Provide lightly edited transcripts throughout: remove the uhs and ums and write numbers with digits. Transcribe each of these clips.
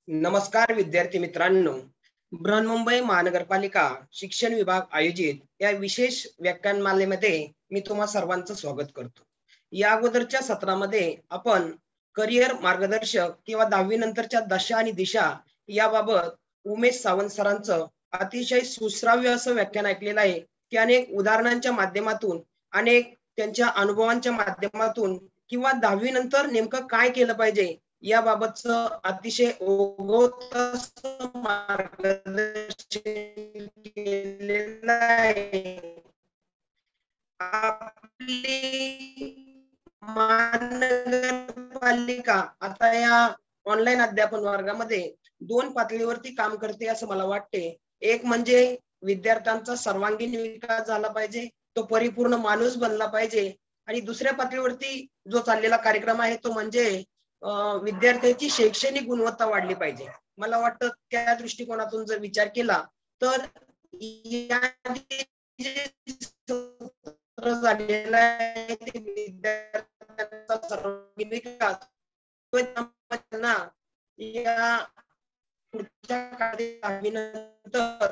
नमस्कार विद्यार्थी मित्रांनो. बृहन्मुंबई महानगरपालिका शिक्षण विभाग आयोजित या विशेष व्याख्यानमालेमध्ये मी तुम्हा सर्वांचं स्वागत करतो. या अगोदरच्या सत्रामध्ये आपण करिअर मार्गदर्शक किंवा 10वी नंतरच्या दशा आणि दिशा याबाबत उमेश सावंत सरांचं अतिशय सुश्राव्य असं व्याख्यान ऐकलेलं आहे, की अनेक उदाहरणांच्या माध्यमातून, अनेक त्यांच्या अनुभवांच्या माध्यमातून किंवा 10वी नंतर नेमकं काय केलं पाहिजे याबाबतचं अतिशय ओघवत असं मार्गदर्शन केलेलं आहे. आपली महानगरपालिका आता या ऑनलाईन अध्यापन वर्गामध्ये 2 पातळीवरती काम करते असं मला वाटते. एक म्हणजे विद्यार्थ्यांचा सर्वांगीण विकास झाला पाहिजे, तो परिपूर्ण माणूस बनला पाहिजे आणि दुसऱ्या पातळीवरती जो चाललेला कार्यक्रम आहे तो म्हणजे विद्यार्थ्यांची शैक्षणिक गुणवत्ता वाढली पाहिजे. मला वाटतं त्या दृष्टिकोनातून जर विचार केला तर झालेला आहे ते विद्यार्थ्यांचा सर्वांगीण विकास त्यांना या पुढच्या काळानंतर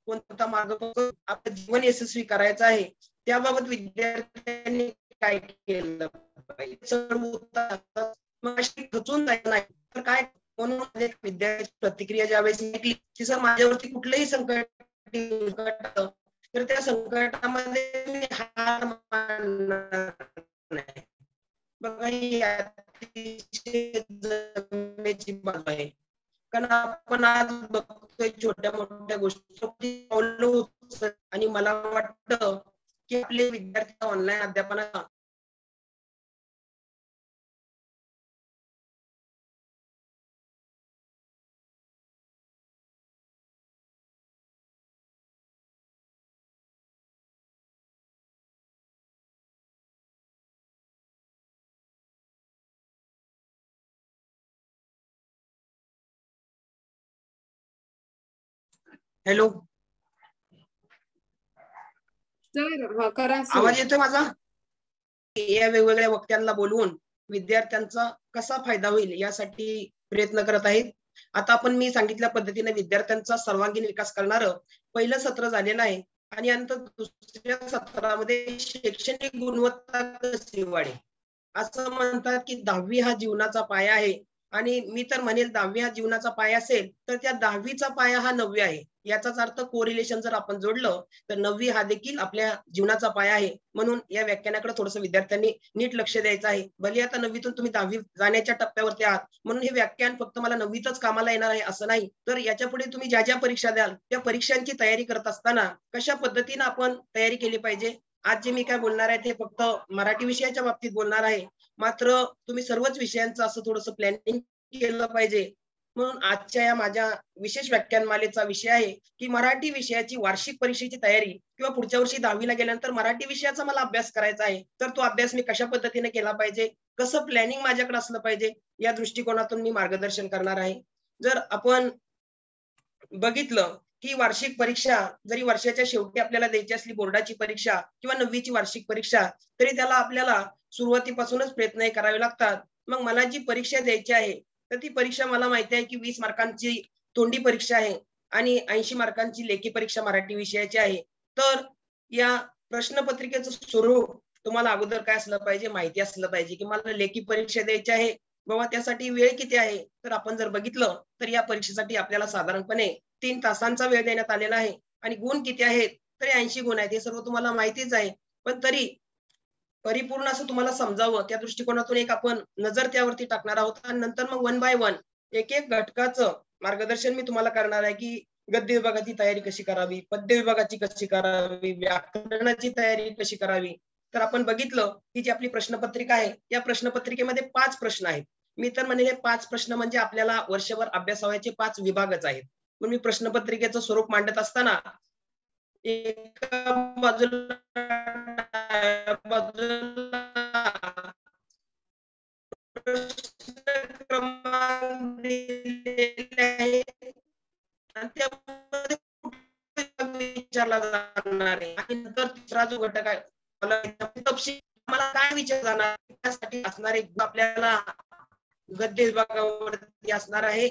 कोणता मार्ग आपलं जीवन यशस्वी करायचं आहे त्याबाबत विद्यार्थ्यांनी काय केलं पाहिजे. खचून जायचं नाही तर काय, म्हणून विद्यार्थी प्रतिक्रिया ज्यावेळेस ऐकली की सर माझ्यावरती कुठलंही संकट तर त्या संकटामध्ये मी हार मानणार नाही. बघा ही अतिशय जमेची बाजू आहे, कारण आपण आज बघतोय छोट्या मोठ्या गोष्टी आणि मला वाटतं की आपले विद्यार्थी ऑनलाईन अध्यापनाचा हॅलो आवाज येतोय माझा? या वेगवेगळ्या वक्त्यांना बोलवून विद्यार्थ्यांचा कसा फायदा होईल यासाठी प्रयत्न करत आहेत. आता आपण मी सांगितल्या पद्धतीने विद्यार्थ्यांचा सर्वांगीण विकास करणारं पहिलं सत्र झालेलं आहे आणि नंतर दुसऱ्या सत्रामध्ये शैक्षणिक गुणवत्ता कशी वाढेल. असं म्हणतात की 10वी हा जीवनाचा पाया आहे आणि मी तर म्हणेल 10वी हा जीवनाचा पाया असेल तर त्या 10वीचा पाया हा 9वी आहे. याचाच अर्थ कोरिलेशन जर आपण जोडलं तर 9वी हा देखील आपल्या जीवनाचा पाया आहे. म्हणून या व्याख्यानाकडे थोडंसं विद्यार्थ्यांनी नीट लक्ष द्यायचं आहे. भले आता 9वीतून तुम्ही 10वी जाण्याच्या टप्प्यावरती आहात म्हणून हे व्याख्यान फक्त मला 9वीतच कामाला येणार आहे असं नाही, तर याच्या पुढे तुम्ही ज्या ज्या परीक्षा द्याल त्या परीक्षांची तयारी करत असताना कशा पद्धतीने आपण तयारी केली पाहिजे. आज जे मी काय बोलणार आहे ते फक्त मराठी विषयाच्या बाबतीत बोलणार आहे, मात्र तुम्ही सर्वच विषयांचं असं थोडंसं प्लॅनिंग केलं पाहिजे. म्हणून आजच्या या माझ्या विशेष व्याख्यानमालेचा विषय आहे की मराठी विषयाची वार्षिक परीक्षेची तयारी किंवा पुढच्या वर्षी 10वीला गेल्यानंतर मराठी विषयाचा मला अभ्यास करायचा आहे, तर तो अभ्यास मी कशा पद्धतीने केला पाहिजे, कसं प्लॅनिंग माझ्याकडे असलं पाहिजे या दृष्टिकोनातून मी मार्गदर्शन करणार आहे. जर आपण बघितलं की वार्षिक परीक्षा जरी वर्षाच्या शेवटी आपल्याला द्यायची असली बोर्डाची परीक्षा किंवा 9वीची वार्षिक परीक्षा, तरी त्याला आपल्याला सुरुवातीपासूनच प्रयत्न करावे लागतात. मग मला जी परीक्षा द्यायची आहे तर ती परीक्षा मला माहिती आहे की 20 मार्कांची तोंडी परीक्षा आहे आणि 80 मार्कांची लेखी परीक्षा मराठी विषयाची आहे. तर या प्रश्नपत्रिकेचं स्वरूप तुम्हाला अगोदर काय असलं पाहिजे, माहिती असलं पाहिजे की मला लेखी परीक्षा द्यायची आहे बाबा, त्यासाठी वेळ किती आहे. तर आपण जर बघितलं तर या परीक्षेसाठी आपल्याला साधारणपणे 3 तासांचा वेळ देण्यात आलेला आहे आणि गुण किती आहेत तर 80 गुण आहेत. हे सर्व तुम्हाला माहितीच आहे, पण तरी परिपूर्ण असं तुम्हाला समजावं त्या दृष्टिकोनातून एक आपण नजर त्यावरती टाकणार आहोत आणि नंतर मग 1 बाय 1 एक एक घटकाचं मार्गदर्शन मी तुम्हाला करणार आहे की गद्य विभागाची तयारी कशी करावी, पद्य विभागाची कशी करावी, व्याकरणाची तयारी कशी करावी. तर आपण बघितलं की जी आपली प्रश्नपत्रिका आहे या प्रश्नपत्रिकेमध्ये 5 प्रश्न आहेत. मी तर म्हणेल हे 5 प्रश्न म्हणजे आपल्याला वर्षभर अभ्यासावायचे 5 विभागच आहेत. मग मी प्रश्नपत्रिकेचं स्वरूप मांडत असताना एका बाजूला प्रश्न क्रमांक दिलेले आहे आणि त्यामध्ये विचारला जाणार आहे आणि नंतर तिसरा जो घटक आहे मला तपशील मला काय विचार जाणार त्यासाठी असणारे आपल्याला गद्य विभागावरती असणार आहे.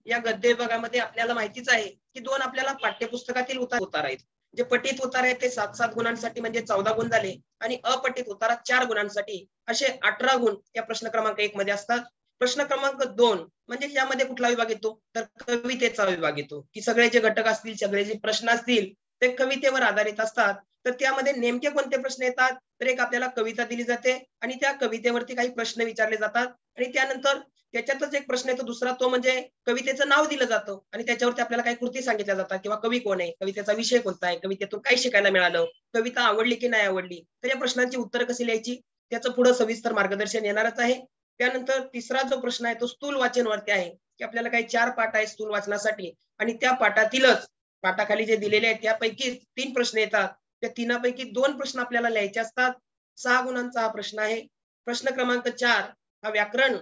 या गद्य विभागामध्ये आपल्याला माहितीच आहे की 2 आपल्याला पाठ्यपुस्तकातील उतार आहेत. जे पठित उतार आहेत ते 7-7 गुणांसाठी म्हणजे 14 गुण झाले आणि अपठित उतारात 4 गुणांसाठी असे 18 गुण या प्रश्न क्रमांक 1 मध्ये असतात. प्रश्न क्रमांक 2 म्हणजे यामध्ये कुठला विभाग येतो तर कवितेचा विभाग येतो, की सगळे जे घटक असतील, सगळे जे प्रश्न असतील ते कवितेवर आधारित असतात. तर त्यामध्ये नेमके कोणते प्रश्न येतात तर एक आपल्याला कविता दिली जाते आणि त्या कवितेवरती काही प्रश्न विचारले जातात आणि त्यानंतर त्याच्यातच एक प्रश्न येतो दुसरा, तो म्हणजे कवितेचं नाव दिलं जातं आणि त्याच्यावरती आपल्याला काही कृती सांगितल्या जातात किंवा कवी कोण आहे, कवितेचा विषय कोणता आहे, कवितेतून काय शिकायला मिळालं, कविता आवडली की नाही आवडली. तर या प्रश्नांची उत्तर कशी लिहायची त्याचं पुढे सविस्तर मार्गदर्शन येणारच आहे. त्यानंतर तिसरा जो प्रश्न आहे तो स्थूल वाचन वरती आहे, की आपल्याला काही 4 पाठ आहे स्थूल वाचनासाठी आणि त्या पाठातीलच पाठाखाली जे दिलेले आहेत त्यापैकी 3 प्रश्न येतात. त्या 3पैकी 2 प्रश्न आपल्याला लिहायचे असतात. 6 गुणांचा हा प्रश्न आहे. प्रश्न क्रमांक 4 हा व्याकरण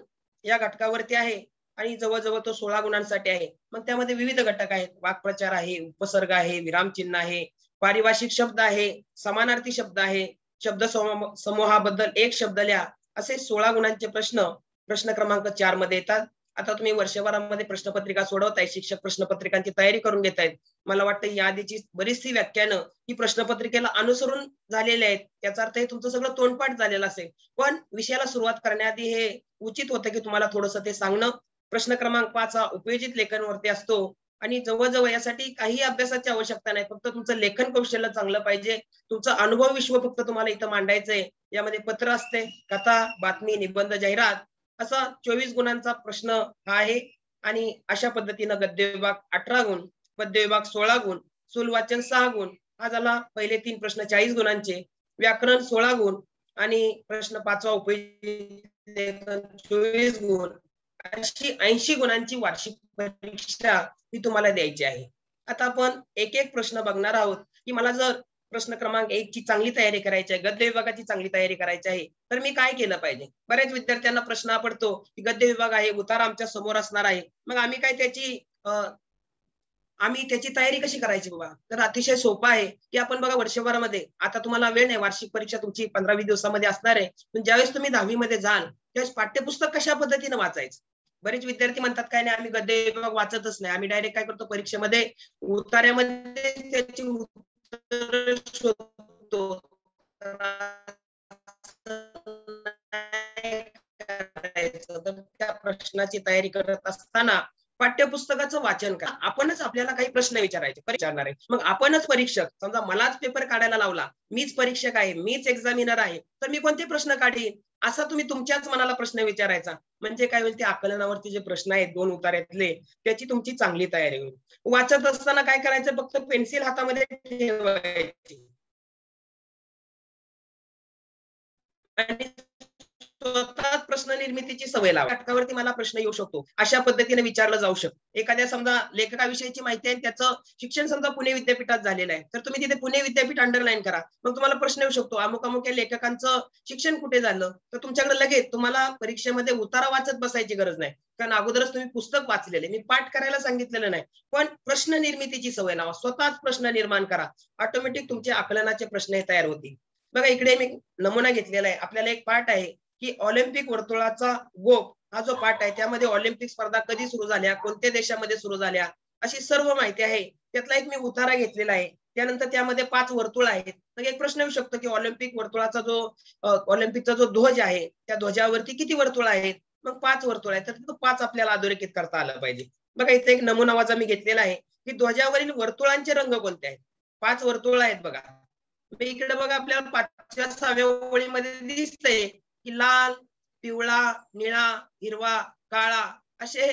या घटकावरती आहे आणि जवळजवळ तो 16 गुणांसाठी आहे. मग त्यामध्ये विविध घटक आहेत, वाक्प्रचार आहे, उपसर्ग आहे, विरामचिन्ह आहे, पारिभाषिक शब्द आहे, समानार्थी शब्द आहे, शब्द समूहाबद्दल एक शब्द लिहा, असे 16 गुणांचे प्रश्न प्रश्न क्रमांक 4 मध्ये येतात. आता तुम्ही वर्षभरामध्ये प्रश्नपत्रिका सोडवताय, शिक्षक प्रश्नपत्रिकांची तयारी करून घेतायत. मला वाटतं या आधीची बरीचशी व्याख्यानं ही प्रश्नपत्रिकेला अनुसरून झालेले आहेत. याचा अर्थ हे तुमचं सगळं तोंडपाठ झालेलं असेल. पण विषयाला सुरुवात करण्याआधी हे उचित होतं की तुम्हाला थोडंसं ते सांगणं. प्रश्न क्रमांक 5 हा उपयोजित लेखनवरती असतो आणि जवळजवळ यासाठी काही अभ्यासाची आवश्यकता नाही, फक्त तुमचं लेखन कौशल्य चांगलं पाहिजे. तुमचं अनुभव विश्व फक्त तुम्हाला इथं मांडायचंय. यामध्ये पत्र असते, कथा, बातमी, निबंध, जाहिरात असा 24 गुणांचा प्रश्न हा आहे आणि अशा पद्धतीनं गद्य विभाग 18 गुण, पद्य विभाग 16 गुण, स्थूल वाचन 6 गुण, हा झाला पहिले 3 प्रश्न 40 गुणांचे, व्याकरण 16 गुण आणि प्रश्न 5वा उपयोजित लेखन 24 गुण, अशी 80 गुणांची वार्षिक परीक्षा ही तुम्हाला द्यायची आहे. आता आपण एक एक प्रश्न बघणार आहोत, की मला जर प्रश्न क्रमांक 1 ची चांगली तयारी करायची आहे, गद्य विभागाची चांगली तयारी करायची आहे, तर मी काय केलं पाहिजे? बऱ्याच विद्यार्थ्यांना प्रश्न पडतो, की गद्य विभाग आहे, उतार आमच्या समोर असणार आहे. मग आम्ही काय आम्ही त्याची तयारी कशी करायची बाबा? तर अतिशय सोपं आहे, की आपण बघा वर्षभरामध्ये आता तुम्हाला वेळ नाही, वार्षिक परीक्षा तुमची 15-20 दिवसामध्ये असणार आहे. पण ज्यावेळेस तुम्ही 10वी मध्ये जाल, त्यावेळेस पाठ्यपुस्तक कशा पद्धतीने वाचायचं? बरेच विद्यार्थी म्हणतात काय नाही, आम्ही गद्य विभाग वाचतच नाही. आम्ही डायरेक्ट काय करतो परीक्षेमध्ये उतार्यामध्ये त्याची उत्तर शोधतो. तर त्या प्रश्नाची तयारी करत असताना पाठ्यपुस्तकाचं वाचन करा. आपणच आपल्याला काही प्रश्न विचारणार आहे. मग आपणच परीक्षक, समजा मलाच पेपर काढायला लावला, मीच परीक्षक आहे, मीच एक्झामिनर आहे, तर मी कोणते प्रश्न काढीन? असा तुम्ही तुमच्याच मनाला प्रश्न विचारायचा. म्हणजे काय होईल, ते आकलनावरती जे प्रश्न आहेत 2 उतार्यातले, त्याची तुमची चांगली तयारी होईल. वाचत असताना काय करायचं, फक्त पेन्सिल हातामध्ये ठेवायची आणि स्वतःच प्रश्न निर्मितीची सवय लावा. घटकावरती मला प्रश्न येऊ शकतो, अशा पद्धतीने विचारलं जाऊ शकतं. एखाद्या समजा लेखकाविषयीची माहिती आहे, त्याचं शिक्षण समजा पुणे विद्यापीठात झालेलं आहे, तर तुम्ही तिथे पुणे विद्यापीठ अंडरलाईन करा. मग तुम्हाला प्रश्न येऊ शकतो, अमुक अमुक या लेखकांचं शिक्षण कुठे झालं, तर तुमच्याकडे लगेच तुम्हाला परीक्षेमध्ये उतारा वाचत बसायची गरज नाही, कारण अगोदरच तुम्ही पुस्तक वाचलेले, मी पाठ करायला सांगितलेलं नाही. पण प्रश्न निर्मितीची सवय लावा, स्वतःच प्रश्न निर्माण करा, ऑटोमॅटिक तुमचे आकलनाचे प्रश्न हे तयार होतील. बघा इकडे मी नमुना घेतलेला आहे. आपल्याला एक पाठ आहे की ऑलिम्पिक वर्तुळाचा गोप, हा जो पाठ आहे त्यामध्ये ऑलिम्पिक स्पर्धा कधी सुरू झाल्या, कोणत्या देशामध्ये सुरू झाल्या, अशी सर्व माहिती आहे. त्यातला एक मी उतारा घेतलेला आहे. त्यानंतर त्यामध्ये 5 वर्तुळ आहेत. मग एक प्रश्न येऊ शकतो की ऑलिम्पिक वर्तुळाचा जो ऑलिम्पिकचा जो ध्वज आहे, त्या ध्वजावरती किती वर्तुळ आहेत? मग 5 वर्तुळ आहेत. तर 5 आपल्याला अधोरेखित करता आलं पाहिजे. बघा इथे एक नमुना माझा मी घेतलेला आहे की ध्वजावरील वर्तुळांचे रंग कोणते आहेत? 5 वर्तुळ आहेत बघा. इकडे बघा आपल्याला 5व्या-6व्या ओळीमध्ये दिसतंय की लाल, पिवळा, निळा, हिरवा, काळा असे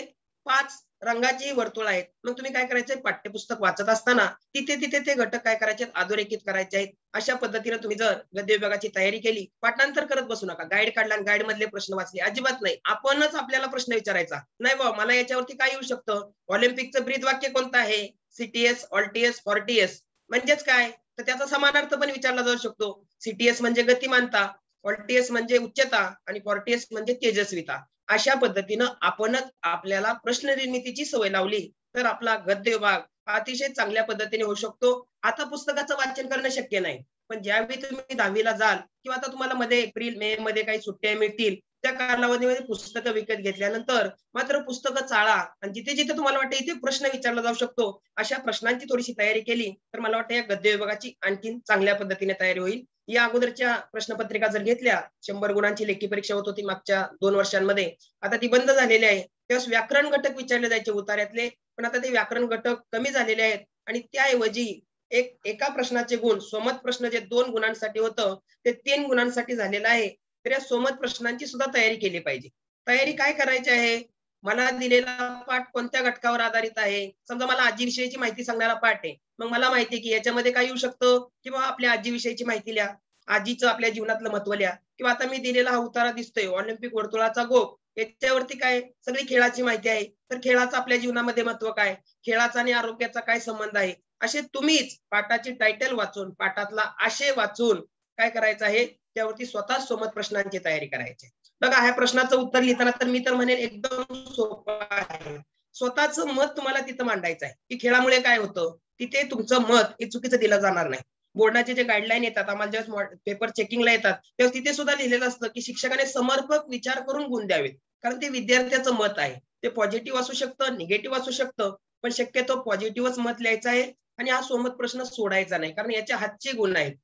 5 रंगाची वर्तुळ आहेत. मग तुम्ही काय करायचंय, पाठ्यपुस्तक वाचत असताना तिथे तिथे ते घटक काय करायचे, अधोरेखित करायचे आहेत. अशा पद्धतीने तुम्ही जर गद्य विभागाची तयारी केली, पाठांतर करत बसू नका. गाईड काढला आणि गाईड मधले प्रश्न वाचले, अजिबात नाही. आपणच आपल्याला प्रश्न विचारायचा, नाही बाबा मला याच्यावरती काय येऊ शकतं, ऑलिम्पिकचं ब्रीद वाक्य कोणतं आहे? सीटीएस, ऑल्टीएस, फॉर्टीएस म्हणजेच काय, तर त्याचा समानार्थ पण विचारला जाऊ शकतो. सीटीएस म्हणजे गतिमानता, ऑल्टीएस म्हणजे उच्चता आणि फॉर्टीएस म्हणजे तेजस्विता. अशा पद्धतीनं आपणच आपल्याला प्रश्न निर्मितीची सवय लावली तर आपला गद्य विभाग अतिशय चांगल्या पद्धतीने होऊ शकतो. आता पुस्तकाचं वाचन करणं शक्य नाही, पण ज्यावेळी तुम्ही 10वीला जाल किंवा आता तुम्हाला मध्ये एप्रिल मे मध्ये काही सुट्ट्या मिळतील, त्या कालावधीमध्ये पुस्तकं विकत घेतल्यानंतर मात्र पुस्तकं चाळा आणि जिथे जिथे तुम्हाला वाटतं इथे प्रश्न विचारला जाऊ शकतो अशा प्रश्नांची थोडीशी तयारी केली तर मला वाटतं या गद्य विभागाची आणखीन चांगल्या पद्धतीने तयारी होईल. या अगोदरच्या प्रश्नपत्रिका जर घेतल्या 100 गुणांची लेखी परीक्षा होत होती मागच्या 2 वर्षांमध्ये, आता ती बंद झालेली आहे. तेव्हा व्याकरण घटक विचारले जायचे उतार्यातले, पण आता ते व्याकरण घटक कमी झालेले आहेत आणि त्याऐवजी एका प्रश्नाचे गुण स्वमत प्रश्न जे 2 गुणांसाठी होतं ते 3 गुणांसाठी झालेलं आहे. तर या स्वमत प्रश्नांची सुद्धा तयारी केली पाहिजे. तयारी काय करायची आहे? मला दिलेला पाठ कोणत्या घटकावर आधारित आहे? समजा मला आजीविषयीची माहिती सांगणारा पाठ आहे. मग मला माहिती आहे की याच्यामध्ये काय येऊ शकतं किंवा आपल्या आजीविषयीची माहिती लिहा, आजीचं आपल्या जीवनातलं महत्व लिहा किंवा आता मी दिलेला हा उतारा दिसतोय ऑलिम्पिक वर्तुळाचा गोप, याच्यावरती काय सगळी खेळाची माहिती आहे. तर खेळाचं आपल्या जीवनामध्ये महत्व काय, खेळाचा आणि आरोग्याचा काय संबंध आहे, असे तुम्हीच पाठाची टायटल वाचून पाठातला आशय वाचून काय करायचं आहे त्यावरती स्वतः स्वमत प्रश्नांची तयारी करायची. बघा ह्या प्रश्नाचं उत्तर लिहिताना तर मी तर म्हणेन एकदम सोपं आहे. स्वतःच मत तुम्हाला तिथं मांडायचं आहे की खेळामुळे काय होतं, तिथे तुमचं मत हे चुकीचं दिलं जाणार नाही. बोर्डाचे जे गाईडलाईन येतात आम्हाला जेव्हा पेपर चेकिंगला येतात तेव्हा तिथे सुद्धा लिहिलेलं असतं की शिक्षकाने समर्पक विचार करून गुण द्यावेत, कारण ते विद्यार्थ्याचं मत आहे. ते पॉझिटिव्ह असू शकतं, निगेटिव्ह असू शकतं, पण शक्यतो पॉझिटिव्हच मत लिहायचं आहे आणि हा स्वमत प्रश्न सोडायचा नाही, कारण याच्या हातचे गुण आहेत.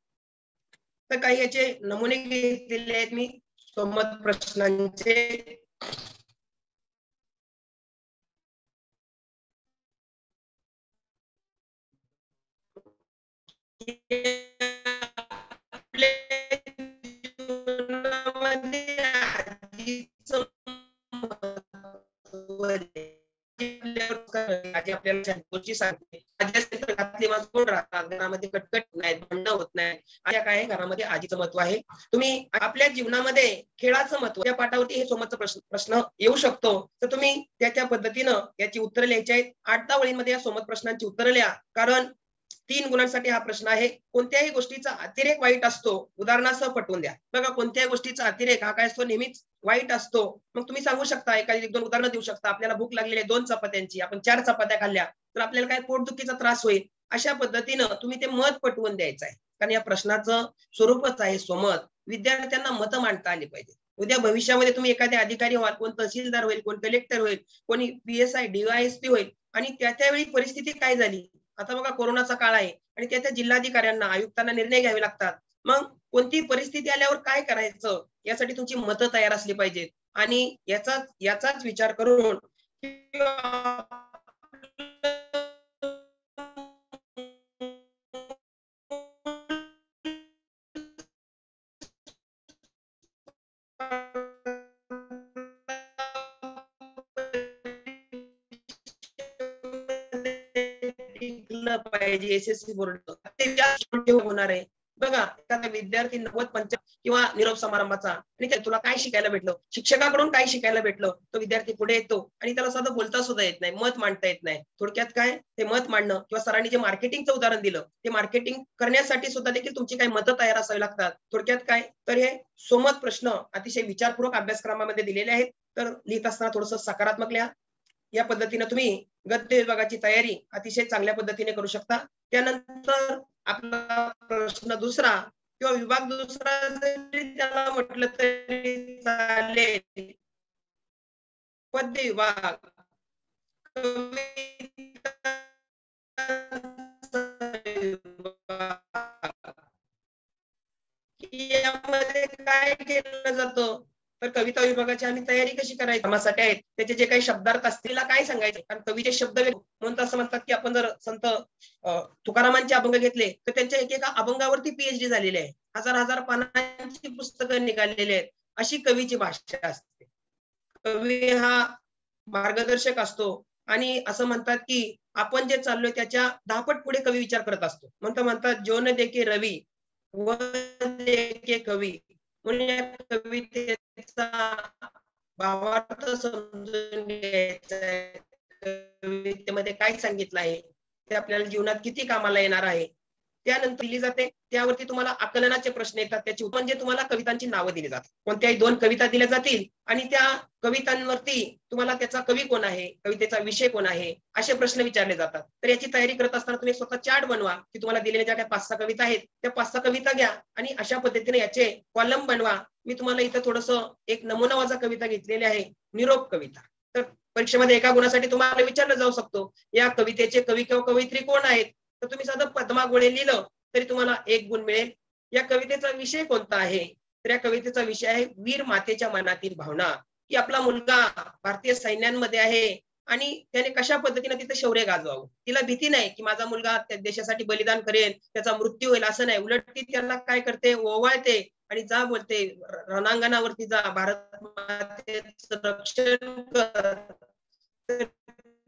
तर काही याचे नमुने घेतलेले आहेत मी स्वमत प्रश्नांचे. आपल्याला गोष्टी सांगते घरामध्ये कटकट नाही, भांडण होत नाही, अशा काय घरामध्ये आजीचं महत्व आहे. तुम्ही आपल्या जीवनामध्ये खेळाचं महत्व या पाठावरती हे सोमतचा प्रश्न येऊ शकतो, तर तुम्ही त्या पद्धतीनं याची उत्तरं लिहायची आहेत. 8-10 वळींमध्ये या सोमत प्रश्नांची उत्तरं लिहा, कारण 3 गुणांसाठी हा प्रश्न आहे. कोणत्याही गोष्टीचा अतिरेक वाईट असतो, उदाहरणासह पटवून द्या. बघा कोणत्याही गोष्टीचा अतिरेक हा काय असतो, नेहमीच वाईट असतो. मग तुम्ही सांगू शकता, एखादी 1-2 उदाहरणं देऊ शकता. आपल्याला भूक लागलेली आहे 2 चपात्यांची, आपण 4 चपात्या खाल्ल्या तर आपल्याला काय पोटदुखीचा त्रास होईल. अशा पद्धतीनं तुम्ही ते मत पटवून द्यायचं आहे, कारण या प्रश्नाचं स्वरूपच आहे स्वमत. विद्यार्थ्यांना मतं मांडता आली पाहिजे. उद्या भविष्यामध्ये तुम्ही एखादे अधिकारी व्हाल, कोण तहसीलदार होईल, कोण कलेक्टर होईल, कोणी PSI DYSP होईल आणि त्यावेळी परिस्थिती काय झाली. आता बघा कोरोनाचा काळ आहे आणि त्या जिल्हाधिकाऱ्यांना आयुक्तांना निर्णय घ्यावे लागतात. मग कोणती परिस्थिती आल्यावर काय करायचं यासाठी तुमची मतं तयार असली पाहिजेत आणि याचाच विचार करून पाहिजे. SSC बोर्ड होणार आहे. बघा एखादा विद्यार्थी 90-95 किंवा निरोप समारंभाचा आणि तुला काय शिकायला भेटलं, शिक्षकाकडून काय शिकायला भेटलं, तो विद्यार्थी पुढे येतो आणि त्याला साधं बोलता सुद्धा येत नाही, मत मांडता येत नाही. थोडक्यात काय ते मत मांडणं किंवा सरांनी जे मार्केटिंगचं उदाहरण दिलं, ते मार्केटिंग करण्यासाठी सुद्धा देखील तुमची काही मतं तयार असावी लागतात. थोडक्यात काय तर हे सोमत प्रश्न अतिशय विचारपूर्वक अभ्यासक्रमामध्ये दिलेले आहेत. तर लिहित असताना थोडंसं सकारात्मक लिहा. या पद्धतीने तुम्ही गद्य विभागाची तयारी अतिशय चांगल्या पद्धतीने करू शकता. त्यानंतर आपला प्रश्न दुसरा किंवा विभाग दुसरा जरी त्याला म्हटलं तरी चालेल. पद्य विभाग, यामध्ये काय केलं जातं तर कविता विभागाची आम्ही तयारी कशी करायची कामासाठी आहेत, त्याचे जे काही शब्दार्थ असतील काय सांगायचे, कारण कवीचे शब्द म्हणून असं म्हणतात की आपण जर संत तुकारामांचे अभंग घेतले तर त्यांच्या एकेका अभंगावरती PhD झालेली आहे. हजार पानांची पुस्तकं निघालेली आहेत. अशी कवीची भाषा असते. कवी हा मार्गदर्शक असतो आणि असं म्हणतात की आपण जे चाललोय त्याच्या 10 पट पुढे कवी विचार करत असतो. म्हणतात जो न देखे रवी व देखे कवी, म्हणून या कवितेचा भावार्थ समजून घ्यायचा आहे. कवितेमध्ये काय सांगितलं आहे ते आपल्याला जीवनात किती कामाला येणार आहे. त्यानंतर लिहिली जाते त्यावरती तुम्हाला आकलनाचे प्रश्न येतात, त्याची म्हणजे तुम्हाला कवितांची नावं दिली जातात. कोणत्याही 2 कविता दिल्या जातील आणि त्या कवितांवरती तुम्हाला त्याचा कवी कोण आहे, कवितेचा विषय कोण आहे, असे प्रश्न विचारले जातात. तर याची तयारी करत असताना तुम्ही स्वतः चार्ट बनवा, की तुम्हाला दिलेल्या ज्या काही 5-6 कविता आहेत त्या 5-6 कविता घ्या आणि अशा पद्धतीने याचे कॉलम बनवा. मी तुम्हाला इथं थोडंसं एक नमुना वाचा कविता घेतलेली आहे, निरोप कविता. तर परीक्षेमध्ये एका गुणासाठी तुम्हाला विचारलं जाऊ शकतो, या कवितेचे कवी किंवा कवयित्री कोण आहेत? तर तुम्ही साधं पद्मा गोळे लिहिलं तरी तुम्हाला 1 गुण मिळेल. या कवितेचा विषय कोणता आहे? तर या कवितेचा विषय आहे वीर मातेच्या मनातील भावना, की आपला मुलगा भारतीय सैन्यांमध्ये आहे आणि त्याने कशा पद्धतीने तिथे शौर्य गाजवावं. तिला भीती नाही की माझा मुलगा त्या देशासाठी बलिदान करेल, त्याचा मृत्यू होईल असं नाही. उलट ती त्याला काय करते, ओवाळते आणि जा बोलते, रणांगणावरती जा, भारत मातेचं रक्षण कर.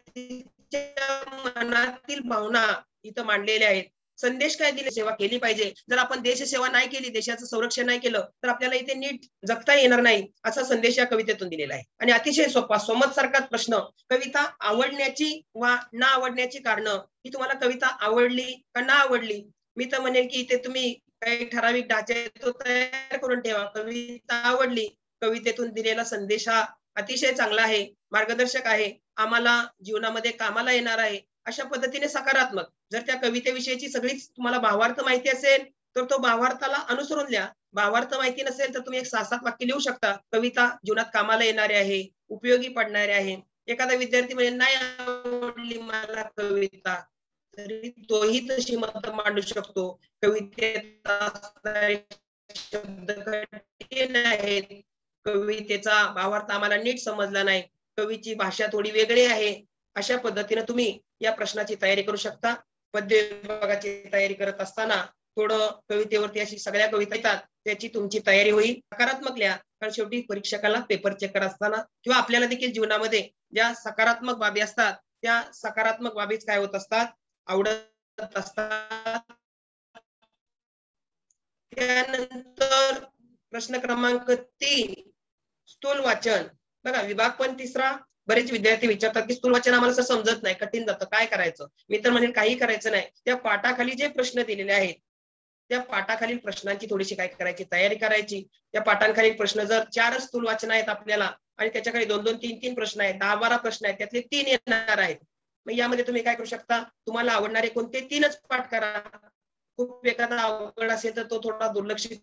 तिच्या मनातील भावना इथं मांडलेल्या आहेत. संदेश काय दिले, सेवा केली पाहिजे. जर आपण देशसेवा नाही केली, देशाचं संरक्षण नाही केलं तर आपल्याला इथे नीट जगता येणार नाही, असा संदेश या कवितेतून दिलेला आहे. आणि अतिशय सोपा सोमत सारखाच प्रश्न, कविता आवडण्याची वा ना आवडण्याची कारण, की तुम्हाला कविता आवडली का ना आवडली. मी तर म्हणेन की इथे तुम्ही काही ठराविक ढाचे तो तयार करून ठेवा. कविता आवडली, कवितेतून दिलेला संदेश हा अतिशय चांगला आहे, मार्गदर्शक आहे, आम्हाला जीवनामध्ये कामाला येणार आहे, अशा पद्धतीने सकारात्मक. जर त्या कवितेविषयीची सगळीच तुम्हाला भावार्थ माहिती असेल तर तो भावार्थाला अनुसरून लिहा. भावार्थ माहिती नसेल तर तुम्ही एक 6-7 वाक्य लिहू शकता. कविता जीवनात कामाला येणारी आहे, उपयोगी पडणारी आहे. एखादा विद्यार्थी म्हणजे नाही आवडली मला कविता, तरी तोही तशी मत मांडू शकतो. कवितेत शब्द कठीण आहेत, कवितेचा भावार्थ आम्हाला नीट समजला नाही, कवीची भाषा थोडी वेगळी आहे, अशा पद्धतीने तुम्ही या प्रश्नाची तयारी करू शकता. पद्य विभागाची तयारी करत असताना थोडं कवितेवरती अशी सगळ्या कविता येतात त्याची तुमची तयारी होईल. सकारात्मक लिहा, कारण शेवटी परीक्षकाला पेपर चेक करत असताना किंवा आपल्याला देखील जीवनामध्ये ज्या सकारात्मक बाबी असतात त्या सकारात्मक बाबीच काय होत असतात, आवडत असतात. त्यानंतर प्रश्न क्रमांक 3, स्थूल वाचन. बघा विभाग पण 3रा. बरेच विद्यार्थी विचारतात की स्थूल वाचन आम्हाला समजत नाही, कठीण जातं, काय करायचं. मी तर म्हणेन काही करायचं नाही. त्या पाठाखाली जे प्रश्न दिलेले आहेत त्या पाठाखालील प्रश्नांची थोडीशी काय करायची, तयारी करायची. त्या पाठांखालील प्रश्न जर 4 स्थूल वाचन आहेत आपल्याला आणि त्याच्याकडे 2-2, 3-3 प्रश्न आहेत, 10-12 प्रश्न आहेत, त्यातले 3 येणार आहेत. मग यामध्ये तुम्ही काय करू शकता, तुम्हाला आवडणारे कोणते 3च पाठ करा. खूप एखादा अवघड असेल तर तो थोडा दुर्लक्षित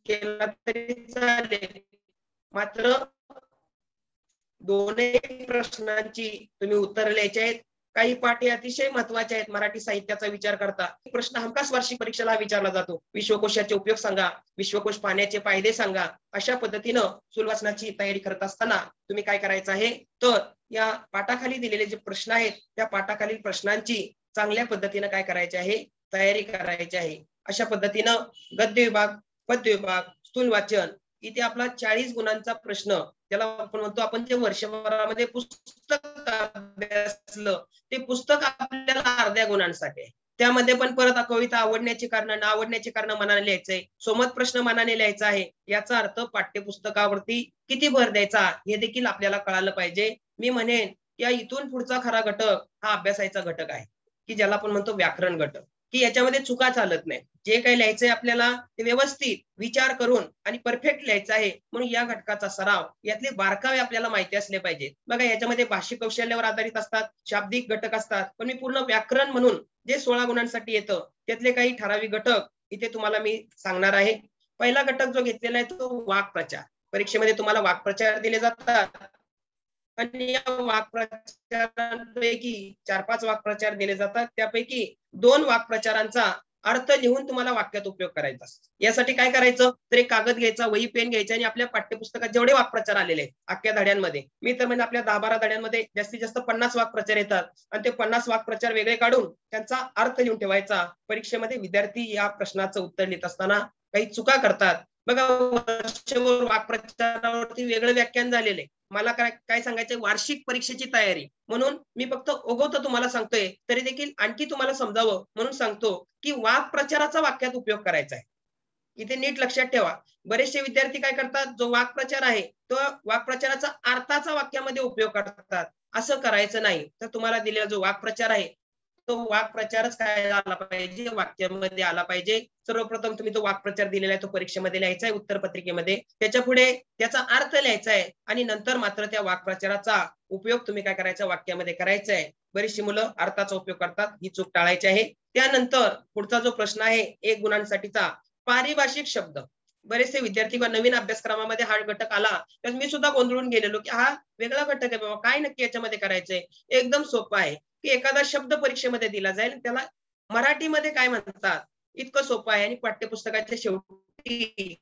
केला तरी चालेल. मात्र 2 प्रश्नांची तुम्ही उत्तर लिहायची आहेत. काही पाठ हे अतिशय महत्वाचे आहेत. मराठी साहित्याचा विचार करता प्रश्न हमखास वार्षिक परीक्षेला विचारला जातो. विश्वकोशाचे उपयोग सांगा, विश्वकोश पाहण्याचे फायदे सांगा. अशा पद्धतीनं स्थूल वाचनाची तयारी करत असताना तुम्ही काय करायचं आहे, तर या पाठाखाली दिलेले जे प्रश्न आहेत त्या पाठाखालील प्रश्नांची चांगल्या पद्धतीनं काय करायचे आहे, तयारी करायची आहे. अशा पद्धतीनं गद्य विभाग, पद्य विभाग, स्थूल वाचन इथे आपला 40 गुणांचा प्रश्न, त्याला आपण म्हणतो आपण जे वर्षभरामध्ये पुस्तक अभ्यासलं ते पुस्तक आपल्याला अर्ध्या गुणांसाठी आहे. त्यामध्ये पण परत कविता आवडण्याची कारण, ना आवडण्याची कारण मनाने लिहायचंय. सोमत प्रश्न मनाने लिहायचा आहे. याचा अर्थ पाठ्यपुस्तकावरती किती भर द्यायचा हे देखील आपल्याला कळालं पाहिजे. मी म्हणेन या इथून पुढचा खरा घटक हा अभ्यासाचा घटक आहे, की ज्याला आपण म्हणतो व्याकरण घटक, की याच्यामध्ये चुका चालत नाही. जे काही लिहायचंय आपल्याला ते व्यवस्थित विचार करून आणि परफेक्ट लिहायचं आहे. म्हणून या घटकाचा सराव, यातले बारकावे आपल्याला माहिती असले पाहिजेत. बघा याच्यामध्ये भाषिक कौशल्यावर आधारित असतात, शाब्दिक घटक असतात, पण मी पूर्ण व्याकरण म्हणून जे 16 गुणांसाठी येतं त्यातले काही ठराविक घटक इथे तुम्हाला मी सांगणार आहे. पहिला घटक जो घेतलेला आहे तो वाक्प्रचार. परीक्षेमध्ये तुम्हाला वाक्प्रचार दिले जातात आणि या वाक्प्रचारांपैकी 4-5 वाक्प्रचार दिले जातात. त्यापैकी 2 वाक्प्रचारांचा अर्थ लिहून तुम्हाला वाक्यात उपयोग करायचा असतो. यासाठी काय करायचं, तर एक कागद घ्यायचा, वही पेन घ्यायचा आणि आपल्या पाठ्यपुस्तकात जेवढे वाक्प्रचार आलेले आहेत अख्ख्या धड्यांमध्ये, मी तर म्हणजे आपल्या 10-12 धड्यांमध्ये जास्तीत जास्त 50 वाक्प्रचार येतात आणि ते 50 वाक्प्रचार वेगळे काढून त्यांचा अर्थ लिहून ठेवायचा. परीक्षेमध्ये विद्यार्थी या प्रश्नाचं उत्तर लिहित असताना काही चुका करतात. बघा वर्षभर वाक्प्रचारावरती वेगळं व्याख्यान झालेले. मला काय सांगायचंय, वार्षिक परीक्षेची तयारी म्हणून मी फक्त ओघवतो तुम्हाला सांगतोय, तरी देखील आणखी तुम्हाला समजावं म्हणून सांगतो की वाक्प्रचाराचा वाक्यात उपयोग करायचा आहे. इथे नीट लक्षात ठेवा. बरेचसे विद्यार्थी काय करतात, जो वाक्प्रचार आहे तो वाक्प्रचाराचा अर्थाचा वाक्यामध्ये उपयोग करतात. असं करायचं नाही. तर तुम्हाला दिलेला जो वाक्प्रचार आहे तो वाक्प्रचारच काय आला पाहिजे, वाक्यामध्ये आला पाहिजे. सर्वप्रथम तुम्ही तो वाक्प्रचार दिलेला आहे तो परीक्षेमध्ये लिहायचा आहे, उत्तर पत्रिकेमध्ये. त्याच्या पुढे त्याचा अर्थ लिहायचा आहे आणि नंतर मात्र त्या वाक्प्रचाराचा उपयोग तुम्ही काय करायचा, वाक्यामध्ये करायचा आहे. बरीचशी मुलं अर्थाचा उपयोग करतात, ही चूक टाळायची आहे. त्यानंतर पुढचा जो प्रश्न आहे 1 गुणांसाठीचा, पारिभाषिक शब्द. बरेचसे विद्यार्थी किंवा नवीन अभ्यासक्रमामध्ये हा घटक आला तर मी सुद्धा गोंधळून गेलेलो की हा वेगळा घटक आहे बाबा, काय नक्की याच्यामध्ये करायचंय. एकदम सोपं आहे की एखादा शब्द परीक्षेमध्ये दिला जाईल, त्याला मराठीमध्ये काय म्हणतात, इतकं सोपं आहे. आणि पाठ्यपुस्तकाच्या शेवटी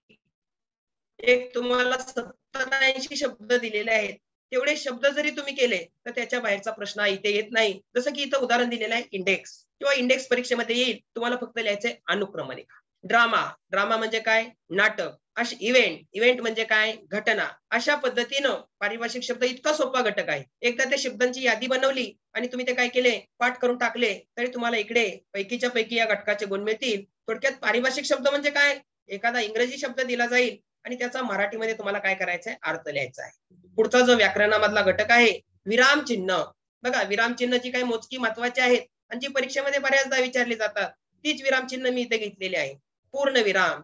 एक तुम्हाला 70-80 शब्द दिलेले आहेत. तेवढे शब्द जरी तुम्ही केले तर त्याच्या बाहेरचा प्रश्न इथे येत नाही. जसं की इथं उदाहरण दिलेलं आहे इंडेक्स, किंवा इंडेक्स परीक्षेमध्ये येईल. तुम्हाला फक्त लिहायचंय अनुक्रमणिका. ड्रामा, ड्रामा म्हणजे काय, नाटक. अशी इव्हेंट म्हणजे काय, घटना. अशा पद्धतीनं पारिभाषिक शब्द इतका सोपा घटक आहे. एकदा त्या शब्दांची यादी बनवली आणि तुम्ही ते काय केले, पाठ करून टाकले, तरी तुम्हाला इकडे पैकीच्या पैकी या घटकाचे गुण मिळतील. थोडक्यात पारिभाषिक शब्द म्हणजे काय, एखादा इंग्रजी शब्द दिला जाईल आणि त्याचा मराठीमध्ये तुम्हाला काय करायचं आहे, अर्थ लिहायचा आहे. पुढचा जो व्याकरणामधला घटक आहे विराम चिन्ह. बघा, विराम चिन्ह जी काही मोजकी महत्वाची आहेत आणि जी परीक्षेमध्ये बऱ्याचदा विचारली जातात, तीच विराम चिन्ह मी इथे घेतलेली आहे. पूर्ण विराम